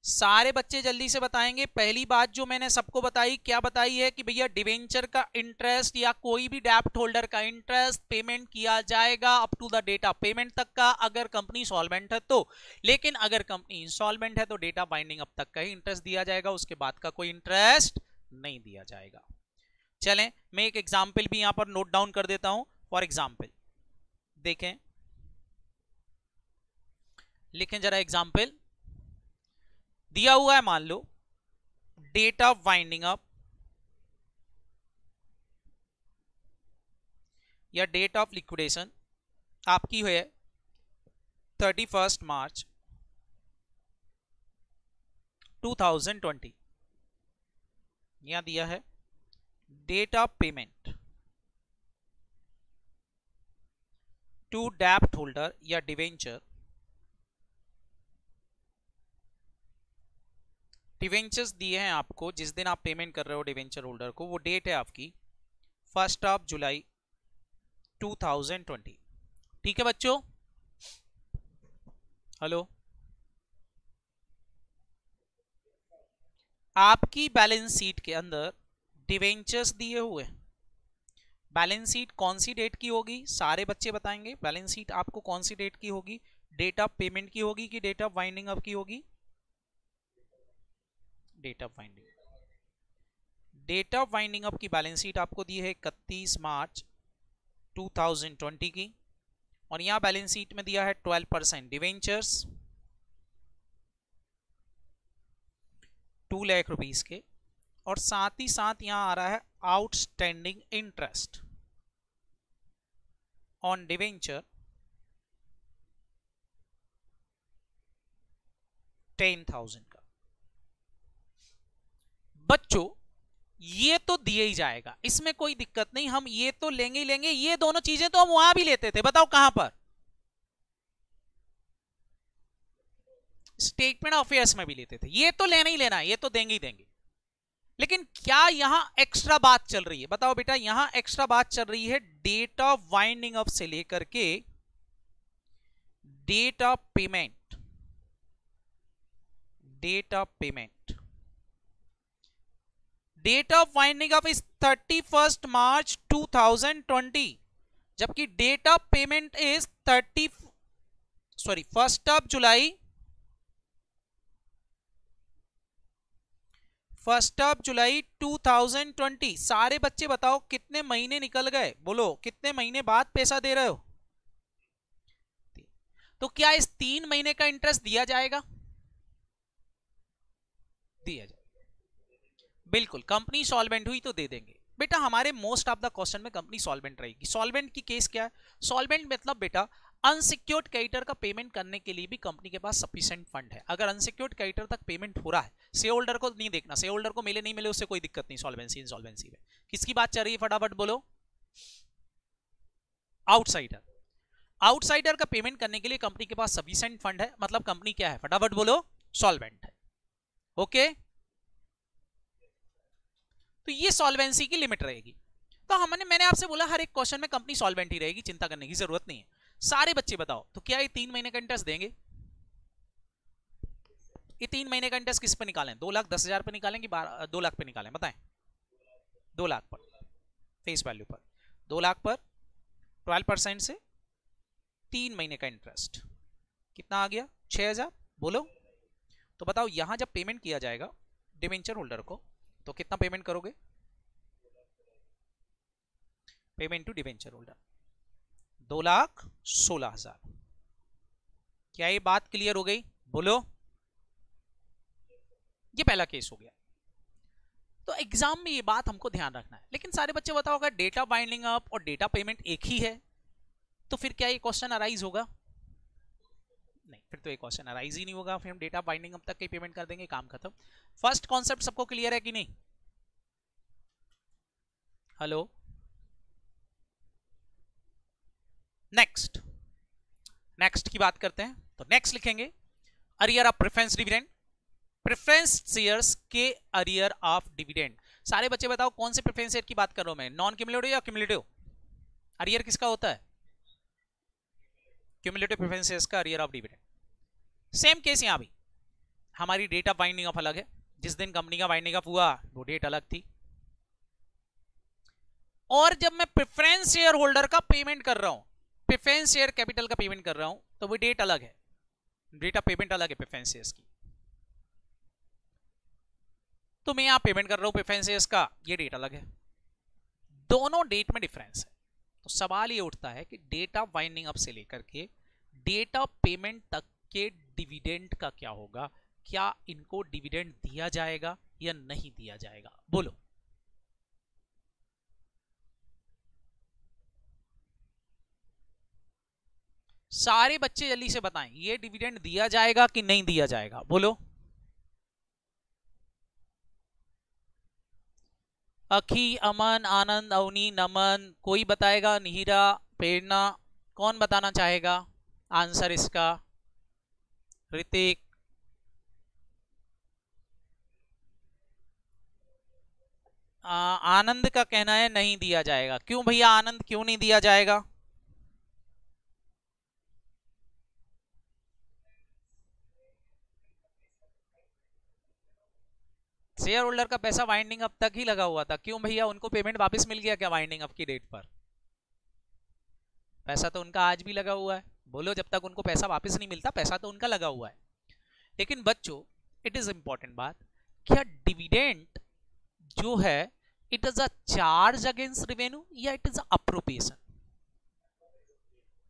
A: सारे बच्चे जल्दी से बताएंगे। पहली बात जो मैंने सबको बताई, क्या बताई है कि भैया डिवेंचर का इंटरेस्ट या कोई भी डेप्ट होल्डर का इंटरेस्ट पेमेंट किया जाएगा up to the date of payment तक का, अगर कंपनी सॉल्वेंट है तो। लेकिन अगर कंपनी इंसॉल्वेंट है तो डेटा बाइंडिंग अब तक का ही इंटरेस्ट दिया जाएगा, उसके बाद का कोई इंटरेस्ट नहीं दिया जाएगा। चलें, मैं एक एग्जाम्पल भी यहां पर नोट डाउन कर देता हूं। फॉर एग्जाम्पल देखें, लिखें जरा एग्जाम्पल दिया हुआ है, मान लो डेट ऑफ वाइंडिंग अप या डेट ऑफ लिक्विडेशन आपकी है 31 मार्च 2020। यहां दिया है डेट ऑफ पेमेंट टू डेप्ट होल्डर या डिवेंचर। डिवेंचर्स दिए हैं आपको, जिस दिन आप पेमेंट कर रहे हो डिवेंचर होल्डर को, वो डेट है आपकी 1 जुलाई 2020। ठीक है बच्चों? हेलो, आपकी बैलेंस शीट के अंदर डिवेंचर्स दिए हुए। बैलेंस शीट कौन सी डेट की होगी? सारे बच्चे बताएंगे। बैलेंस शीट आपको कौन सी डेट की होगी? डेट ऑफ पेमेंट की होगी कि डेट ऑफ वाइंडिंग अप की होगी? Date of winding. Date of winding up की बैलेंस शीट आपको दी है 31 मार्च 2020 की, और यहां बैलेंस शीट में दिया है 12% डिवेंचर्स 2 लाख रुपीस के, और साथ ही साथ यहां आ रहा है आउटस्टैंडिंग इंटरेस्ट ऑन डिवेंचर 10,000 का। बच्चों ये तो दिया ही जाएगा, इसमें कोई दिक्कत नहीं, हम ये तो लेंगे ही लेंगे। ये दोनों चीजें तो हम वहां भी लेते थे, बताओ कहां पर? स्टेटमेंट ऑफ अफेयर्स में भी लेते थे। ये तो लेना ही लेना है, ये तो देंगे ही देंगे। लेकिन क्या यहां एक्स्ट्रा बात चल रही है? बताओ बेटा, यहां एक्स्ट्रा बात चल रही है डेट ऑफ वाइंडिंग अप से लेकर के date of payment. Date of payment, date of winding up is 31 मार्च 2020, जबकि date of payment is 1 July 2020। सारे बच्चे बताओ कितने महीने निकल गए? बोलो कितने महीने बाद पैसा दे रहे हो? तो क्या इस 3 महीने का इंटरेस्ट दिया जाएगा? दिया जाएगा, बिल्कुल। कंपनी सॉल्वेंट हुई तो दे देंगे बेटा। हमारे मोस्ट ऑफ द क्वेश्चन में कंपनी सॉल्वेंट रहेगी। सॉल्वेंट की केस क्या है? सॉल्वेंट मतलब बेटा अनसिक्योर्ड क्रेडिटर का पेमेंट करने के लिए भी कंपनी के पास सफिशिएंट फंड है। अगर अनसिक्योर्ड क्रेडिटर तक पेमेंट हो रहा है, शेयर होल्डर को नहीं देखना, शेयर होल्डर को मिले नहीं मिले उससे कोई दिक्कत नहीं। सॉल्वेंसी इंसॉल्वेंसी में किसकी बात चल रही है? फटाफट बोलो। आउटसाइडर। आउटसाइडर का पेमेंट करने के लिए कंपनी के पास सफिशिएंट फंड है, मतलब कंपनी क्या है? फटाफट बोलो, सॉल्वेंट है। ओके, तो ये सॉल्वेंसी की लिमिट रहेगी। तो मैंने आपसे बोला हर एक क्वेश्चन में कंपनी सॉल्वेंट ही रहेगी, चिंता करने की जरूरत नहीं है। सारे बच्चे बताओ, तो क्या ये 3 महीने का इंटरेस्ट देंगे? ये 3 महीने का इंटरेस्ट किस पे निकालें? 2,10,000 पे निकालें कि 2 लाख पे निकालें? बताएं। 2 लाख पर, फेस वैल्यू पर 2 लाख पर 12% से 3 महीने का इंटरेस्ट कितना आ गया? 6,000। बोलो तो बताओ, यहां जब पेमेंट किया जाएगा डिवेंचर होल्डर को तो कितना पेमेंट करोगे? Payment to debenture holder 2,16,000। क्या ये बात क्लियर हो गई? बोलो। ये पहला केस हो गया। तो एग्जाम में ये बात हमको ध्यान रखना है। लेकिन सारे बच्चे बताओ, अगर डेटा बाइंडिंग अप और डेटा पेमेंट एक ही है तो फिर क्या ये क्वेश्चन अराइज होगा? नहीं, फिर तो ये क्वेश्चन अराइज ही नहीं होगा। फिर हम डेटा बाइंडिंग अप तक ही पेमेंट कर देंगे, काम खत्म। फर्स्ट कॉन्सेप्ट सबको क्लियर है कि नहीं? हेलो, नेक्स्ट की बात करते हैं। तो नेक्स्ट लिखेंगे arrear of preference dividend. Preference shares के अरियर ऑफ डिविडेंड। सारे बच्चे बताओ कौन से प्रेफरेंस शेयर की बात कर रहा हूं मैं, नॉन क्यूमुलेटिव या क्यूमुलेटिव? अरियर किसका होता है? क्यूमुलेटिव प्रेफरेंस शेयर्स का arrear of dividend. Same case यहां भी, हमारी डेट ऑफ वाइंडिंग ऑफ अलग है, जिस दिन कंपनी का वाइंडिंग ऑफ हुआ वो डेट अलग थी, और जब मैं प्रेफरेंस शेयर होल्डर का पेमेंट कर रहा हूं, प्रेफरेंस शेयर कैपिटल का पेमेंट कर रहा हूं, तो वो डेट अलग है, डेट ऑफ पेमेंट अलग है प्रेफरेंस शेयर्स की। तो मैं यहां पेमेंट कर रहा हूं प्रेफरेंस शेयर्स का, ये डेट अलग है, दोनों डेट में डिफरेंस है। तो सवाल ये उठता है कि डेट ऑफ वाइंडिंग अप से लेकर के डेट ऑफ पेमेंट तक के डिविडेंड का क्या होगा, क्या इनको डिविडेंड दिया जाएगा या नहीं दिया जाएगा? बोलो। सारे बच्चे जल्दी से बताएं, ये डिविडेंड दिया जाएगा कि नहीं दिया जाएगा? बोलो। अखी, अमन, आनंद, अवनी, नमन, कोई बताएगा? निहिरा, प्रेरणा, कौन बताना चाहेगा आंसर इसका? ऋतिक, आनंद का कहना है नहीं दिया जाएगा। क्यों भैया आनंद, क्यों नहीं दिया जाएगा? शेयर होल्डर का पैसा वाइंडिंग अप तक ही लगा हुआ था, क्यों भैया उनको पेमेंट वापस मिल गया क्या वाइंडिंग अप की डेट पर? पैसा तो उनका आज भी लगा हुआ है। बोलो, जब तक उनको पैसा वापस नहीं मिलता पैसा तो उनका लगा हुआ है। लेकिन बच्चों इट इज इंपॉर्टेंट बात, क्या डिविडेंड जो है it is a charge against revenue या इट इज अप्रोप्रिएशन?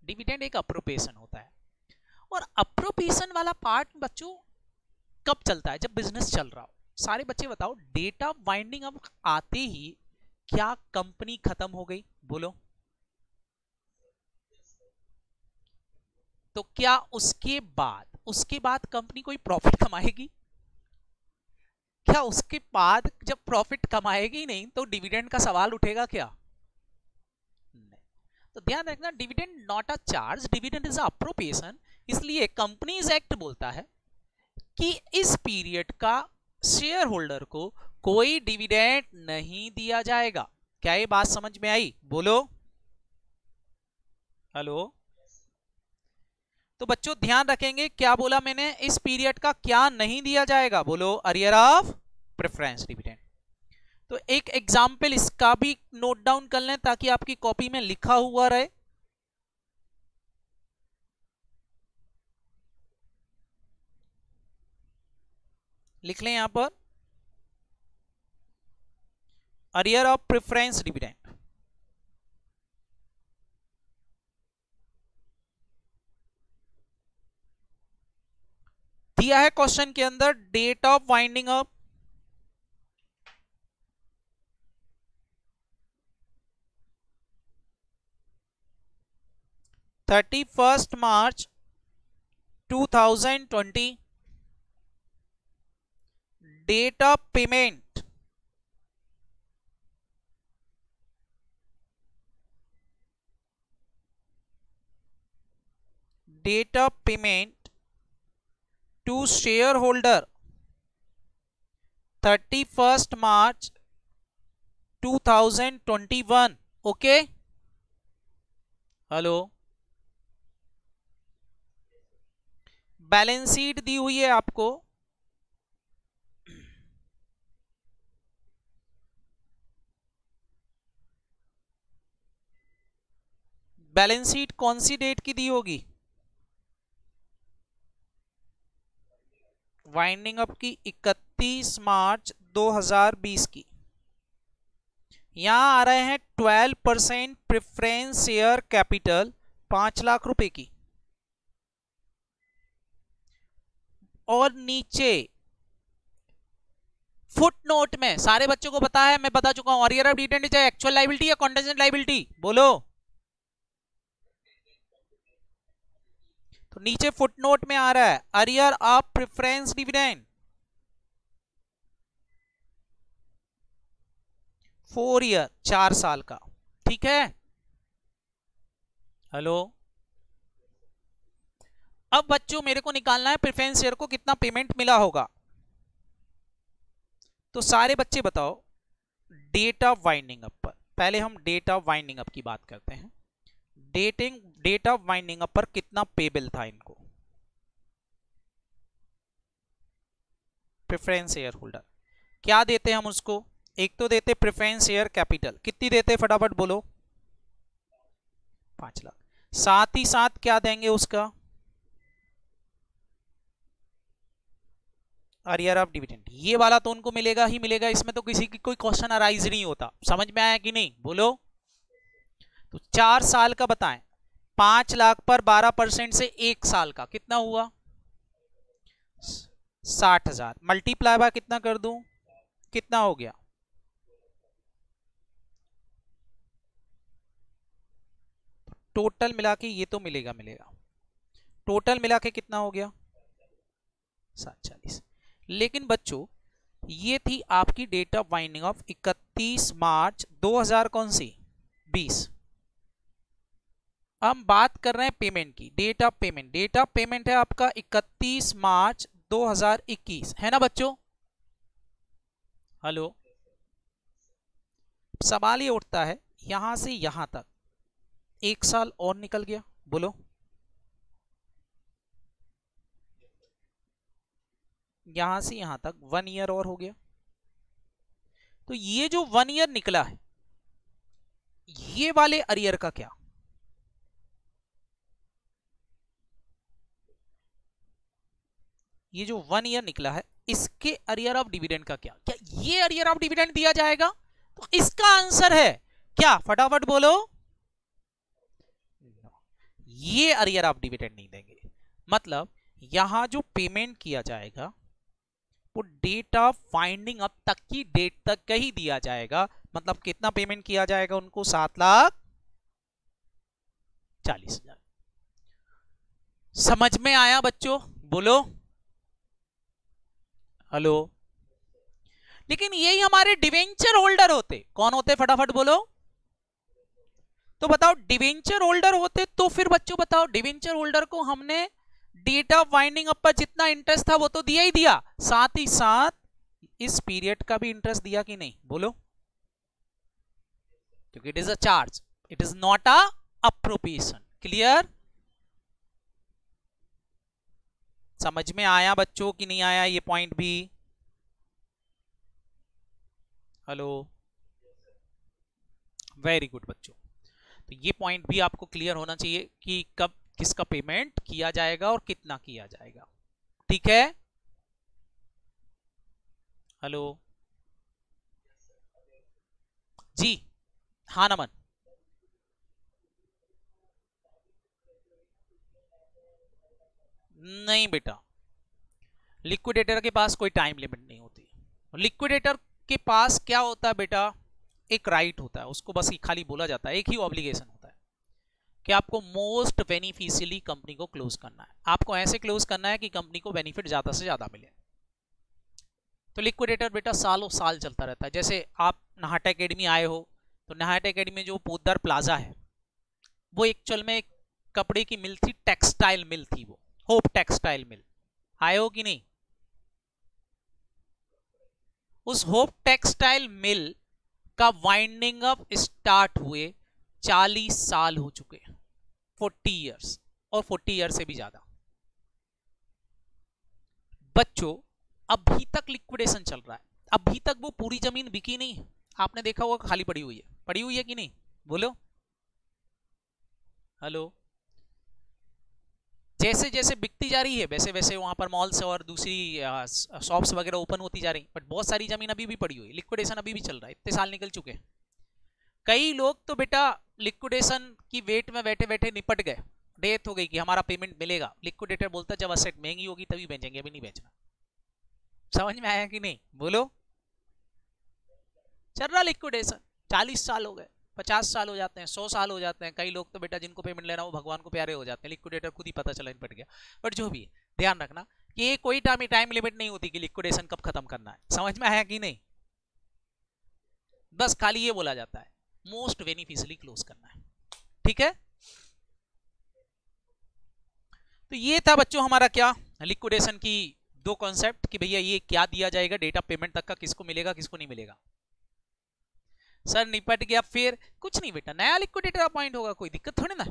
A: डिविडेंड एक अप्रोप्रिएशन होता है, और अप्रोप्रिएशन वाला पार्ट बच्चों कब चलता है? जब बिजनेस चल रहा हो। सारे बच्चे बताओ, डेट ऑफ वाइंडिंग अप आते ही क्या कंपनी खत्म हो गई? बोलो। तो क्या उसके बाद कंपनी कोई प्रॉफिट कमाएगी? क्या उसके बाद जब प्रॉफिट कमाएगी नहीं तो डिविडेंड का सवाल उठेगा क्या? नहीं। तो ध्यान रखना, dividend not a charge, dividend is appropriation. इसलिए कंपनीज एक्ट बोलता है कि इस पीरियड का शेयर होल्डर को कोई डिविडेंड नहीं दिया जाएगा। क्या ये बात समझ में आई? बोलो। हेलो। तो बच्चों ध्यान रखेंगे, क्या बोला मैंने? इस पीरियड का क्या नहीं दिया जाएगा? बोलो, अरियर ऑफ प्रेफरेंस डिविडेंड। तो एक एग्जाम्पल इसका भी नोट डाउन कर लें ताकि आपकी कॉपी में लिखा हुआ रहे। लिख लें यहां पर, अरियर ऑफ प्रेफरेंस डिविडेंड। दिया है क्वेश्चन के अंदर date of winding up, March 31, 2020, date of payment to shareholder 31 March 2021। Okay, hello. Balance sheet दी हुई है आपको, बैलेंस शीट कौन सी डेट की दी होगी? वाइंडिंग अप की 31 मार्च 2020 की। यहां आ रहे हैं 12% प्रेफरेंस शेयर कैपिटल 5 लाख रुपए की, और नीचे फुट नोट में सारे बच्चों को पता है, मैं बता चुका हूं, अरियर ऑफ डिविडेंड है एक्चुअल लायबिलिटी या कॉन्टेंजेंट लायबिलिटी? बोलो। तो नीचे फुटनोट में आ रहा है arrear of preference dividend 4 year, 4 साल का। ठीक है, हेलो। अब बच्चों मेरे को निकालना है प्रेफरेंस शेयर को कितना पेमेंट मिला होगा। तो सारे बच्चे बताओ, डेट ऑफ वाइंडिंग अप पर, पहले हम डेट ऑफ वाइंडिंग अप की बात करते हैं। डेट ऑफ वाइंडिंग अप पर कितना पेबल था इनको, प्रेफरेंस शेयर होल्डर क्या देते हम उसको, एक तो देते प्रेफरेंस शेयर कैपिटल, कितनी देते फटाफट बोलो, 5 लाख। साथ ही साथ क्या देंगे उसका, अरियर ऑफ डिविडेंड। ये वाला तो उनको मिलेगा ही मिलेगा, इसमें तो किसी की कोई क्वेश्चन अराइज नहीं होता। समझ में आया कि नहीं बोलो। तो 4 साल का बताएं, 5 लाख पर 12% से 1 साल का कितना हुआ, 60,000 मल्टीप्लाई बाय कितना कर दूं, कितना हो गया, टोटल मिला के ये तो मिलेगा, टोटल मिला के कितना हो गया 740। लेकिन बच्चों ये थी आपकी डेट ऑफ वाइंडिंग ऑफ 31 मार्च 2000 कौन सी 20। हम बात कर रहे हैं पेमेंट की, डेट ऑफ पेमेंट है आपका 31 मार्च 2021, है ना बच्चों। हेलो, सवाल ये उठता है यहां से यहां तक 1 साल और निकल गया, बोलो यहां से यहां तक 1 ईयर और हो गया। तो ये जो 1 ईयर निकला है, ये वाले अरियर का क्या, ये जो 1 ईयर निकला है इसके अरियर ऑफ डिविडेंड का क्या, क्या ये अरियर ऑफ डिविडेंड दिया जाएगा। तो इसका आंसर है क्या, फटाफट बोलो, ये अरियर ऑफ डिविडेंड नहीं देंगे। मतलब यहां जो पेमेंट किया जाएगा वो डेट ऑफ फाइंडिंग अप तक की डेट तक का ही दिया जाएगा। मतलब कितना पेमेंट किया जाएगा उनको, 7,40,000। समझ में आया बच्चों, बोलो हेलो। लेकिन यही हमारे डिवेंचर होल्डर होते, कौन होते फटाफट बोलो। तो बताओ डिवेंचर होल्डर होते तो फिर बच्चों बताओ, डिवेंचर होल्डर को हमने डेट ऑफ वाइंडिंग अप पर जितना इंटरेस्ट था वो तो दिया ही दिया, साथ ही साथ इस पीरियड का भी इंटरेस्ट दिया कि नहीं बोलो, क्योंकि it is a charge, it is not a appropriation. Clear, समझ में आया बच्चों कि नहीं आया ये पॉइंट भी। हेलो, वेरी गुड बच्चों। तो ये पॉइंट भी आपको क्लियर होना चाहिए कि कब किसका पेमेंट किया जाएगा और कितना किया जाएगा। ठीक है, हेलो जी, हाँ नमन। नहीं बेटा, लिक्विडेटर के पास कोई टाइम लिमिट नहीं होती। लिक्विडेटर के पास क्या होता है बेटा, एक राइट होता है, उसको बस खाली बोला जाता है, एक ही ऑब्लिगेशन होता है कि आपको मोस्ट बेनिफिशियली कंपनी को क्लोज करना है। आपको ऐसे क्लोज करना है कि कंपनी को बेनिफिट ज्यादा से ज्यादा मिले। तो लिक्विडेटर बेटा सालों साल चलता रहता है। जैसे आप नहाटा एकेडमी आए हो, तो नहाटा एकेडमी में जो पोद्दार प्लाजा है वो एक्चुअल में एक कपड़े की मिल थी, टेक्सटाइल मिल थी, वो होप टेक्सटाइल मिल। आए हो कि नहीं। उस होप टेक्सटाइल मिल का वाइंडिंग अप स्टार्ट हुए 40 साल हो चुके, 40 इयर्स, और 40 ईयर से भी ज्यादा। बच्चों अभी तक लिक्विडेशन चल रहा है, अभी तक वो पूरी जमीन बिकी नहीं है, आपने देखा होगा खाली पड़ी हुई है कि नहीं बोलो। हेलो, जैसे जैसे बिकती जा रही है वैसे वैसे वहां पर मॉल्स और दूसरी शॉप्स वगैरह ओपन होती जा रही, बट बहुत सारी जमीन अभी भी पड़ी हुई, लिक्विडेशन अभी भी चल रहा है, इतने साल निकल चुके हैं। कई लोग तो बेटा लिक्विडेशन की वेट में बैठे बैठे निपट गए, डेथ हो गई कि हमारा पेमेंट मिलेगा। लिक्विडेटर बोलता जब असेट महंगी होगी तभी बेचेंगे, अभी नहीं बेचना। समझ में आया कि नहीं बोलो। चल रहा लिक्विडेशन, 40 साल हो गए, 50 साल हो जाते हैं, 100 साल हो जाते हैं। कई लोग तो बेटा जिनको पेमेंट लेना वो भगवान को प्यारे हो जाते हैं, लिक्विडेटर खुद ही पता चला निपट गया। बट जो भी है ध्यान रखना कि ये कोई टाइम लिमिट नहीं होती कि लिक्विडेशन कब खत्म करना है। समझ में आया कि नहीं, बस खाली ये बोला जाता है मोस्ट बेनिफिशियली क्लोज करना है। ठीक है, तो ये था बच्चों हमारा क्या, लिक्विडेशन की दो कॉन्सेप्ट कि भैया ये क्या दिया जाएगा, डेट ऑफ पेमेंट तक का किसको मिलेगा किसको नहीं मिलेगा। सर निपट गया, फिर कुछ नहीं बेटा, नया लिक्विडेटर अपॉइंट होगा, कोई दिक्कत थोड़ी ना।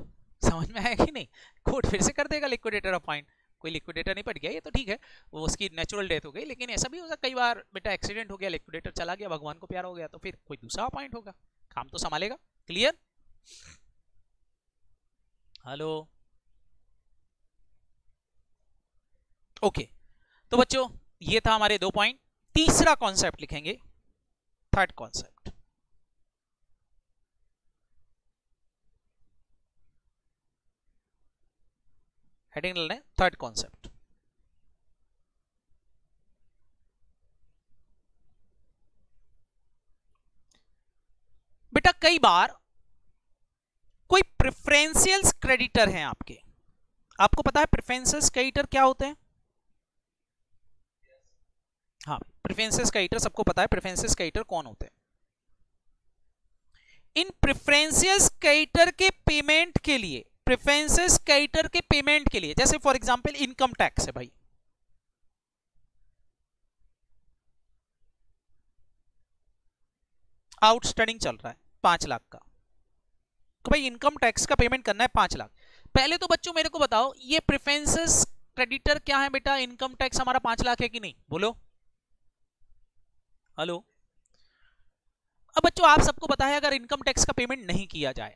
A: समझ में आया कि नहीं? कोर्ट फिर से कर देगा लिक्विडेटर अपॉइंट। कोई लिक्विडेटर निपट गया, ये तो ठीक है, वो उसकी नेचुरल डेथ हो गई, लेकिन ऐसा भी हो सकता कई बार बेटा एक्सीडेंट हो गया, लिक्विडेटर चला गया, भगवान को प्यार हो गया, तो फिर कोई दूसरा अपॉइंट होगा, काम तो संभालेगा। क्लियर? Hello, okay. तो बच्चों ये था हमारे 2 पॉइंट। तीसरा कॉन्सेप्ट लिखेंगे, थर्ड कॉन्सेप्ट। हेडिंग लेना है थर्ड कॉन्सेप्ट। बेटा कई बार कोई प्रेफरेंशियल क्रेडिटर हैं आपके, आपको पता है प्रेफरेंशियल क्रेडिटर क्या होते हैं? हाँ, प्रेफरेंशियल क्रेडिटर सबको पता है, प्रेफरेंशियल क्रेडिटर कौन होते हैं? इन प्रेफरेंशियल क्रेडिटर के पेमेंट के लिए, प्रेफरेंशियल क्रेडिटर के पेमेंट के लिए, जैसे फॉर एग्जांपल इनकम टैक्स है भाई, आउटस्टैंडिंग चल रहा है 5 लाख का, तो भाई इनकम टैक्स का पेमेंट करना है 5 लाख। पहले तो बच्चों मेरे को बताओ, ये प्रेफरेंशियल क्रेडिटर क्या है बेटा? इनकम टैक्स हमारा 5 लाख है कि नहीं, बोलो। हेलो, अब बच्चों आप सबको पता है अगर इनकम टैक्स का पेमेंट नहीं किया जाए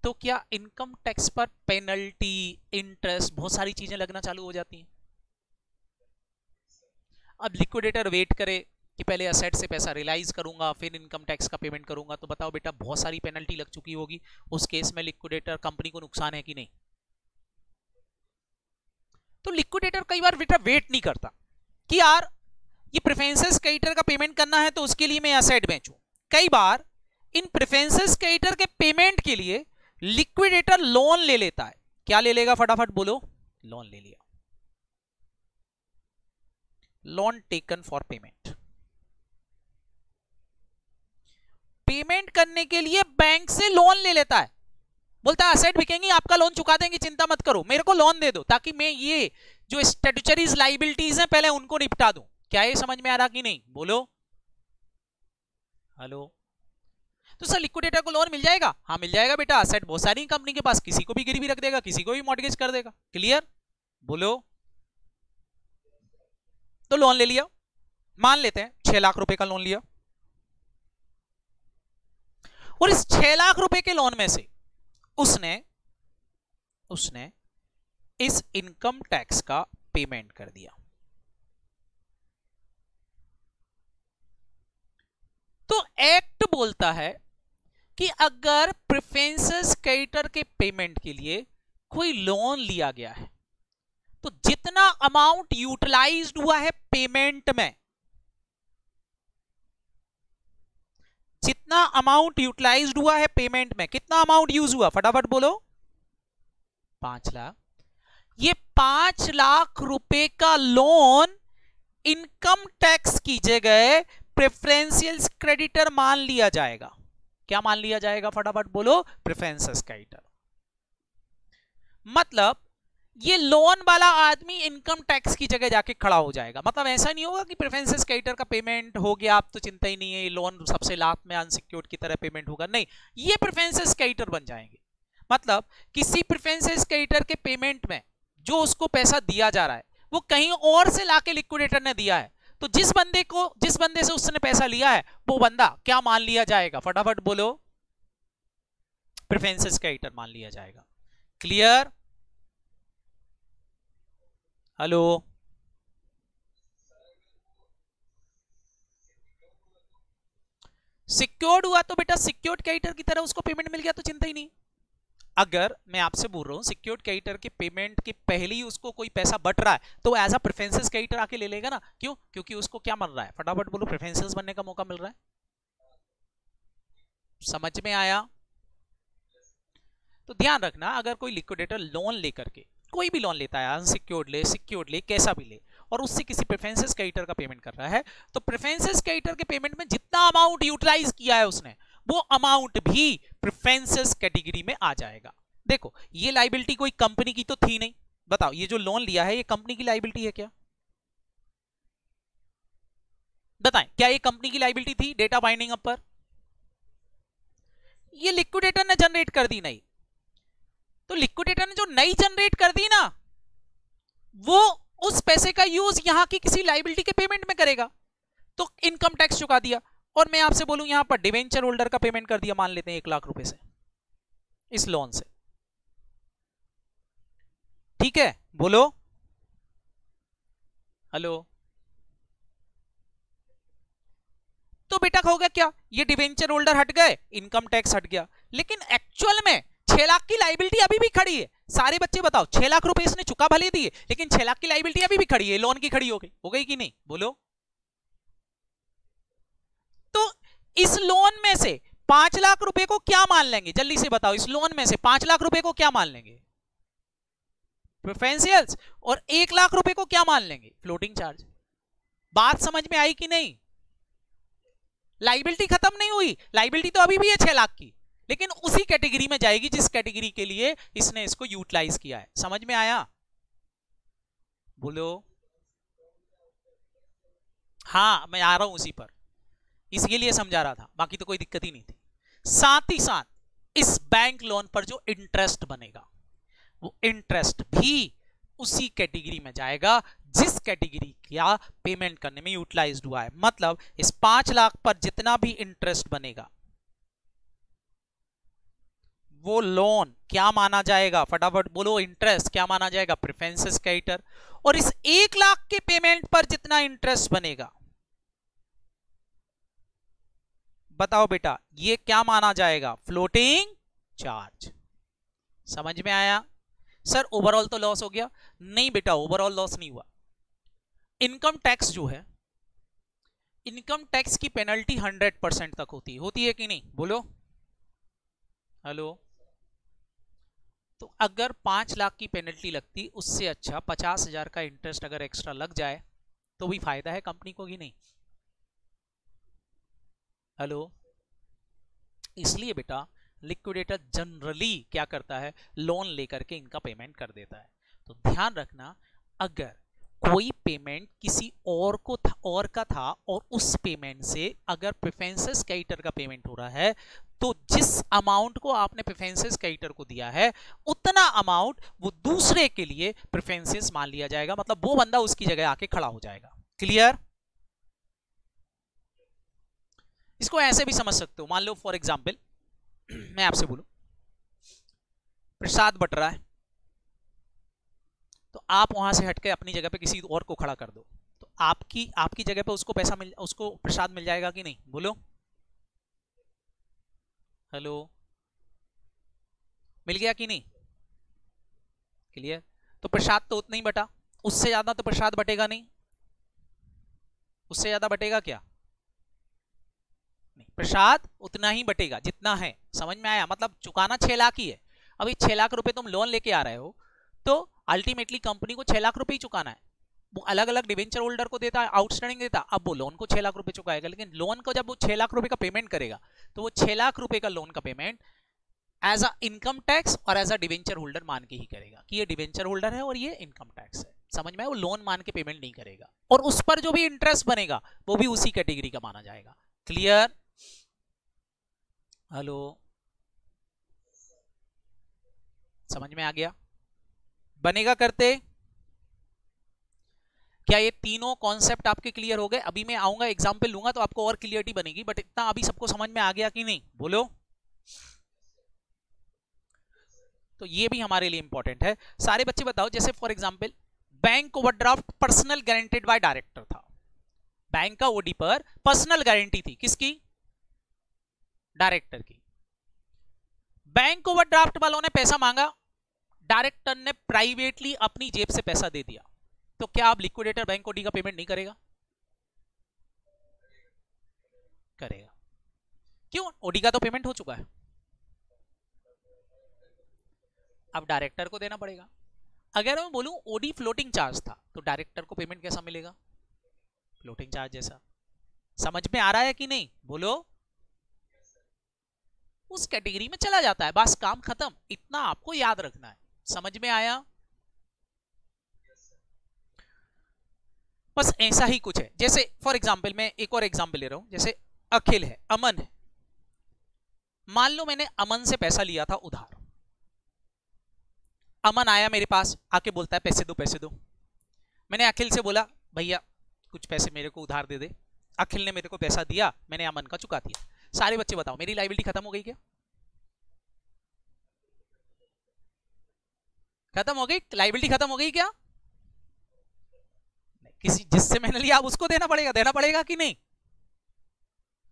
A: तो क्या इनकम टैक्स पर पेनल्टी, इंटरेस्ट, बहुत सारी चीजें लगना चालू हो जाती हैं। अब लिक्विडेटर वेट करे कि पहले असेट से पैसा रियलाइज करूंगा फिर इनकम टैक्स का पेमेंट करूंगा, तो बताओ बेटा बहुत सारी पेनल्टी लग चुकी होगी, उस केस में लिक्विडेटर कंपनी को नुकसान है कि नहीं? तो लिक्विडेटर कई बार बेटा वेट नहीं करता कि यार ये प्रेफरेंशियल क्रेडिटर का पेमेंट करना है तो उसके लिए मैं असेट बेचूं। कई बार इन प्रेफरेंशियल क्रेडिटर के पेमेंट के लिए लिक्विडेटर लोन ले लेता है। क्या ले लेगा? फटाफट बोलो। लोन ले लिया, loan taken for payment. Payment करने के लिए बैंक से लोन ले लेता है, बोलता है असेट बिकेंगी, आपका लोन चुका देंगे, चिंता मत करो, मेरे को लोन दे दो ताकि मैं ये जो स्टैट्यूटरीज लायबिलिटीज हैं पहले उनको निपटा दूं। क्या ये समझ में आ रहा कि नहीं, बोलो। हेलो, तो सर लिक्विडेटर को लोन मिल जाएगा? हाँ मिल जाएगा बेटा, असेट बहुत सारी कंपनी के पास, किसी को भी गिरवी रख देगा, किसी को भी मॉर्गेज कर देगा। क्लियर, बोलो। तो लोन ले लिया, मान लेते हैं 6 लाख रुपए का लोन लिया, और इस 6 लाख रुपए के लोन में से उसने इस इनकम टैक्स का पेमेंट कर दिया। तो एक्ट बोलता है कि अगर प्रेफरेंशियल क्रेडिटर के पेमेंट के लिए कोई लोन लिया गया है तो जितना अमाउंट यूटिलाइज्ड हुआ है पेमेंट में, जितना अमाउंट यूटिलाइज्ड हुआ है पेमेंट में, कितना अमाउंट यूज हुआ फटाफट बोलो? 5 लाख। ये 5 लाख रुपए का लोन इनकम टैक्स की जगह प्रेफरेंशियल क्रेडिटर मान लिया जाएगा। क्या मान लिया जाएगा फटाफट बोलो? Preferential creditor. मतलब ये लोन वाला आदमी इनकम टैक्स की जगह जाके खड़ा हो जाएगा। मतलब ऐसा नहीं होगा कि प्रेफरेंशियल क्रेडिटर का पेमेंट हो गया, आप तो चिंता ही नहीं है, लोन सबसे लास्ट में अनसिक्योर्ड की तरह पेमेंट होगा, नहीं, ये प्रेफरेंशियल क्रेडिटर बन जाएंगे। मतलब किसी प्रेफरेंशियल क्रेडिटर के पेमेंट में जो उसको पैसा दिया जा रहा है वो कहीं और से लाके लिक्विडेटर ने दिया है, तो जिस बंदे से उसने पैसा लिया है वो बंदा क्या मान लिया जाएगा फटाफट बोलो? प्रेफरेंशियल क्रेडिटर मान लिया जाएगा। क्लियर? हेलो, सिक्योर्ड हुआ तो बेटा सिक्योर्ड क्रेडिटर की तरह उसको पेमेंट मिल गया तो चिंता ही नहीं। अगर मैं आपसे बोल रहा हूं सिक्योर्ड क्रेडिटर के पेमेंट के पहले ही उसको कोई पैसा बट रहा है तो एज अ प्रेफरेंशियल क्रेडिटर आके ले लेगा ना। क्यों? क्योंकि उसको क्या मिल रहा है फटाफट बोलो? प्रेफरेंशियल बनने का मौका मिल रहा है। समझ में आया? तो ध्यान रखना, अगर कोई लिक्विडेटर लोन लेकर के, कोई भी लोन लेता है, अनसिक्योर्ड ले, सिक्योर्ड ले, कैसा भी ले, और उससे किसी प्रेफरेंशियल क्रेडिटर का पेमेंट कर रहा है, तो प्रेफरेंशियल क्रेडिटर के पेमेंट में जितना अमाउंट यूटिलाइज किया है उसने, वो अमाउंट भी प्रेफरेंशियल कैटेगरी में आ जाएगा। देखो ये लायबिलिटी कोई कंपनी की तो थी नहीं, बताओ ये जो लोन लिया है ये कंपनी की लायबिलिटी है क्या? बताएं, क्या ये कंपनी की लायबिलिटी थी डेटा बाइंडिंग अप पर? ये लिक्विडेटर ने जनरेट कर दी नई, तो लिक्विडेटर ने जो नई जनरेट कर दी ना, वो उस पैसे का यूज यहां की किसी लाइबिलिटी के पेमेंट में करेगा, तो इनकम टैक्स चुका दिया। और मैं आपसे बोलूं यहां पर डिवेंचर होल्डर का पेमेंट कर दिया, मान लेते हैं 1 लाख रुपए से इस लोन से, ठीक है, बोलो हेलो। तो बेटा होगा क्या, ये डिवेंचर होल्डर हट गए, इनकम टैक्स हट गया, लेकिन एक्चुअल में 6 लाख की लाइबिलिटी अभी भी खड़ी है। सारे बच्चे बताओ, 6 लाख रुपए इसने चुका भले दिए, लेकिन 6 लाख की लाइबिलिटी अभी भी खड़ी है, लोन की खड़ी हो गई कि नहीं, बोलो। तो इस लोन में से 5 लाख रुपए को क्या मान लेंगे, जल्दी से बताओ, इस लोन में से 5 लाख रुपए को क्या मान लेंगे, प्रेफरेंशियल्स, और 1 लाख रुपए को क्या मान लेंगे, फ्लोटिंग चार्ज। बात समझ में आई कि नहीं, लाइबिलिटी खत्म नहीं हुई, लाइबिलिटी तो अभी भी है 6 लाख की, लेकिन उसी कैटेगरी में जाएगी जिस कैटेगरी के लिए इसने इसको यूटिलाइज किया है। समझ में आया, बोलो। हाँ मैं आ रहा हूं उसी पर, इसके लिए समझा रहा था, बाकी तो कोई दिक्कत ही नहीं थी। साथ ही साथ इस बैंक लोन पर जो इंटरेस्ट बनेगा, वो इंटरेस्ट भी उसी कैटेगरी में जाएगा जिस कैटेगरी का पेमेंट करने में यूटिलाइज्ड हुआ है। मतलब इस 5 लाख पर जितना भी इंटरेस्ट बनेगा, वो लोन क्या माना जाएगा, फटाफट बोलो, इंटरेस्ट क्या माना जाएगा, प्रेफरेंस क्रेडिटर। और इस 1 लाख के पेमेंट पर जितना इंटरेस्ट बनेगा, बताओ बेटा, ये क्या माना जाएगा, फ्लोटिंग चार्ज। समझ में आया। सर ओवरऑल तो लॉस हो गया, नहीं बेटा ओवरऑल लॉस नहीं हुआ। इनकम टैक्स जो है, इनकम टैक्स की पेनल्टी 100% तक होती है कि नहीं, बोलो हेलो। तो अगर 5 लाख की पेनल्टी लगती, उससे अच्छा 50,000 का इंटरेस्ट अगर एक्स्ट्रा लग जाए तो भी फायदा है कंपनी को कि नहीं, हेलो। इसलिए बेटा लिक्विडेटर जनरली क्या करता है, लोन लेकर के इनका पेमेंट कर देता है। तो ध्यान रखना, अगर कोई पेमेंट किसी और को था, और का था, और उस पेमेंट से अगर प्रेफरेंस क्रेडिटर का पेमेंट हो रहा है, तो जिस अमाउंट को आपने प्रेफरेंस क्रेडिटर को दिया है, उतना अमाउंट वो दूसरे के लिए प्रेफरेंस मान लिया जाएगा, मतलब वो बंदा उसकी जगह आके खड़ा हो जाएगा। क्लियर। इसको ऐसे भी समझ सकते हो, मान लो फॉर एग्जाम्पल मैं आपसे बोलूं प्रसाद बट रहा है, तो आप वहां से हटके अपनी जगह पे किसी और को खड़ा कर दो, तो आपकी जगह पे उसको प्रसाद मिल जाएगा कि नहीं, बोलो हेलो। मिल गया कि नहीं, क्लियर। तो प्रसाद तो उतना ही बटा, उससे ज्यादा तो प्रसाद बटेगा नहीं, उससे ज्यादा बटेगा क्या, नहीं, प्रसाद उतना ही बटेगा जितना है। समझ में आया, मतलब चुकाना 6 लाख ही है। अभी 6 लाख रुपए तुम लोन लेके आ रहे हो, तो अल्टीमेटली कंपनी को 6 लाख रुपए ही चुकाना है। वो अलग अलग डिवेंचर होल्डर को देता है, आउटस्टैंडिंग देता, अब वो लोन को 6 लाख रुपए चुकाएगा। लेकिन लोन को जब वो 6 लाख रुपए का पेमेंट करेगा, तो वो 6 लाख रुपए का लोन का payment as a income tax और एज अ डिवेंचर होल्डर मान के ही करेगा कि ये डिवेंचर होल्डर है और ये इनकम टैक्स है। समझ में, वो लोन मान के पेमेंट नहीं करेगा, और उस पर जो भी इंटरेस्ट बनेगा वो भी उसी कैटेगरी का माना जाएगा। क्लियर, हेलो, समझ में आ गया। बनेगा करते, क्या ये तीनों कॉन्सेप्ट आपके क्लियर हो गए। अभी मैं आऊंगा एग्जांपल लूंगा तो आपको और क्लियरिटी बनेगी, बट इतना अभी सबको समझ में आ गया कि नहीं, बोलो। तो ये भी हमारे लिए इंपॉर्टेंट है। सारे बच्चे बताओ, जैसे for example bank overdraft personal guaranteed by director था, बैंक का ओडी पर पर्सनल गारंटी थी, किसकी, डायरेक्टर की। बैंक ओवरड्राफ्ट वालों ने पैसा मांगा, डायरेक्टर ने प्राइवेटली अपनी जेब से पैसा दे दिया, तो क्या अब लिक्विडेटर बैंक ओडी का पेमेंट नहीं करेगा, करेगा। क्यों, ओडी का तो पेमेंट हो चुका है, अब डायरेक्टर को देना पड़ेगा। अगर मैं बोलूं ओडी फ्लोटिंग चार्ज था, तो डायरेक्टर को पेमेंट कैसा मिलेगा, फ्लोटिंग चार्ज जैसा। समझ में आ रहा है कि नहीं, बोलो। उस कैटेगरी में चला जाता है, बस काम खत्म, इतना आपको याद रखना है। समझ में आया, बस ऐसा ही कुछ है। जैसे फॉर एग्जांपल मैं एक और एग्जांपल ले रहा हूं, जैसे अखिल है, अमन है, मान लो मैंने अमन से पैसा लिया था उधार। अमन आया मेरे पास, आके बोलता है पैसे दो पैसे दो। मैंने अखिल से बोला भैया कुछ पैसे मेरे को उधार दे दे। अखिल ने मेरे को पैसा दिया, मैंने अमन का चुका दिया। सारे बच्चे बताओ मेरी लायबिलिटी खत्म हो गई क्या? खत्म हो गई? लायबिलिटी खत्म हो गई क्या? किसी जिससे मैंने लिया अब उसको देना पड़ेगा कि नहीं?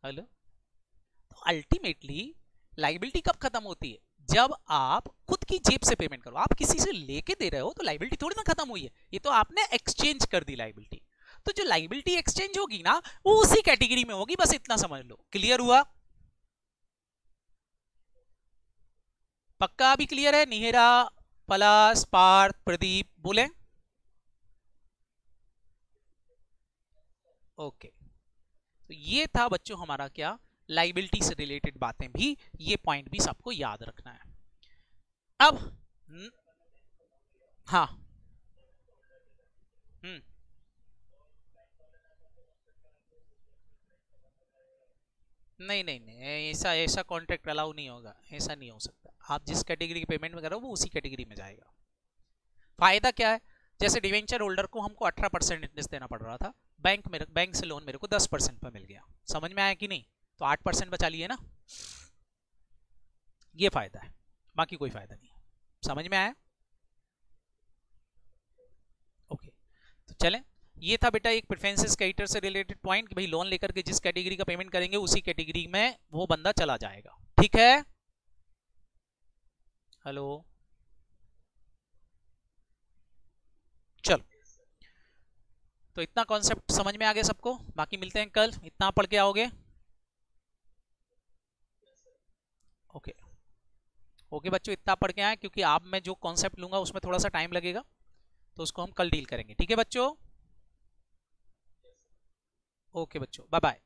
A: हेलो, तो अल्टीमेटली लायबिलिटी कब खत्म होती है? जब आप खुद की जेब से पेमेंट करो। आप किसी से लेके दे रहे हो तो लायबिलिटी थोड़ी ना खत्म हुई है, ये तो आपने एक्सचेंज कर दी लायबिलिटी। तो जो लायबिलिटी एक्सचेंज होगी ना वो उसी कैटेगरी में होगी, बस इतना समझ लो। क्लियर हुआ? पक्का? अभी क्लियर है? निहेरा, पलाश, पार्थ, प्रदीप बोले ओके। तो ये था बच्चों हमारा क्या, लायबिलिटी से रिलेटेड बातें भी, ये पॉइंट भी सबको याद रखना है। अब हाँ, नहीं नहीं नहीं, ऐसा ऐसा कॉन्ट्रैक्ट अलाउ नहीं होगा, ऐसा नहीं हो सकता। आप जिस कैटेगरी की पेमेंट में करो वो उसी कैटेगरी में जाएगा। फायदा क्या है? जैसे डिवेंचर होल्डर को हमको 18% इंटरेस्ट देना पड़ रहा था, बैंक से लोन मेरे को 10% पर मिल गया। समझ में आया कि नहीं? तो 8% बचा लिए ना, ये फायदा है, बाकी कोई फायदा नहीं। समझ में आया? ओके, तो चलें। ये था बेटा एक प्रेफरेंसेस क्रेडिटर से रिलेटेड पॉइंट कि भाई लोन लेकर के जिस कैटेगरी का पेमेंट करेंगे उसी कैटेगरी में वो बंदा चला जाएगा। ठीक है? हेलो, चलो, तो इतना कॉन्सेप्ट समझ में आ गया सबको? बाकी मिलते हैं कल, इतना पढ़ के आओगे? ओके ओके बच्चों, इतना पढ़ के आए, क्योंकि आप मैं जो कॉन्सेप्ट लूंगा उसमें थोड़ा सा टाइम लगेगा, तो उसको हम कल डील करेंगे। ठीक है बच्चों? ओके बच्चों, बाय बाय।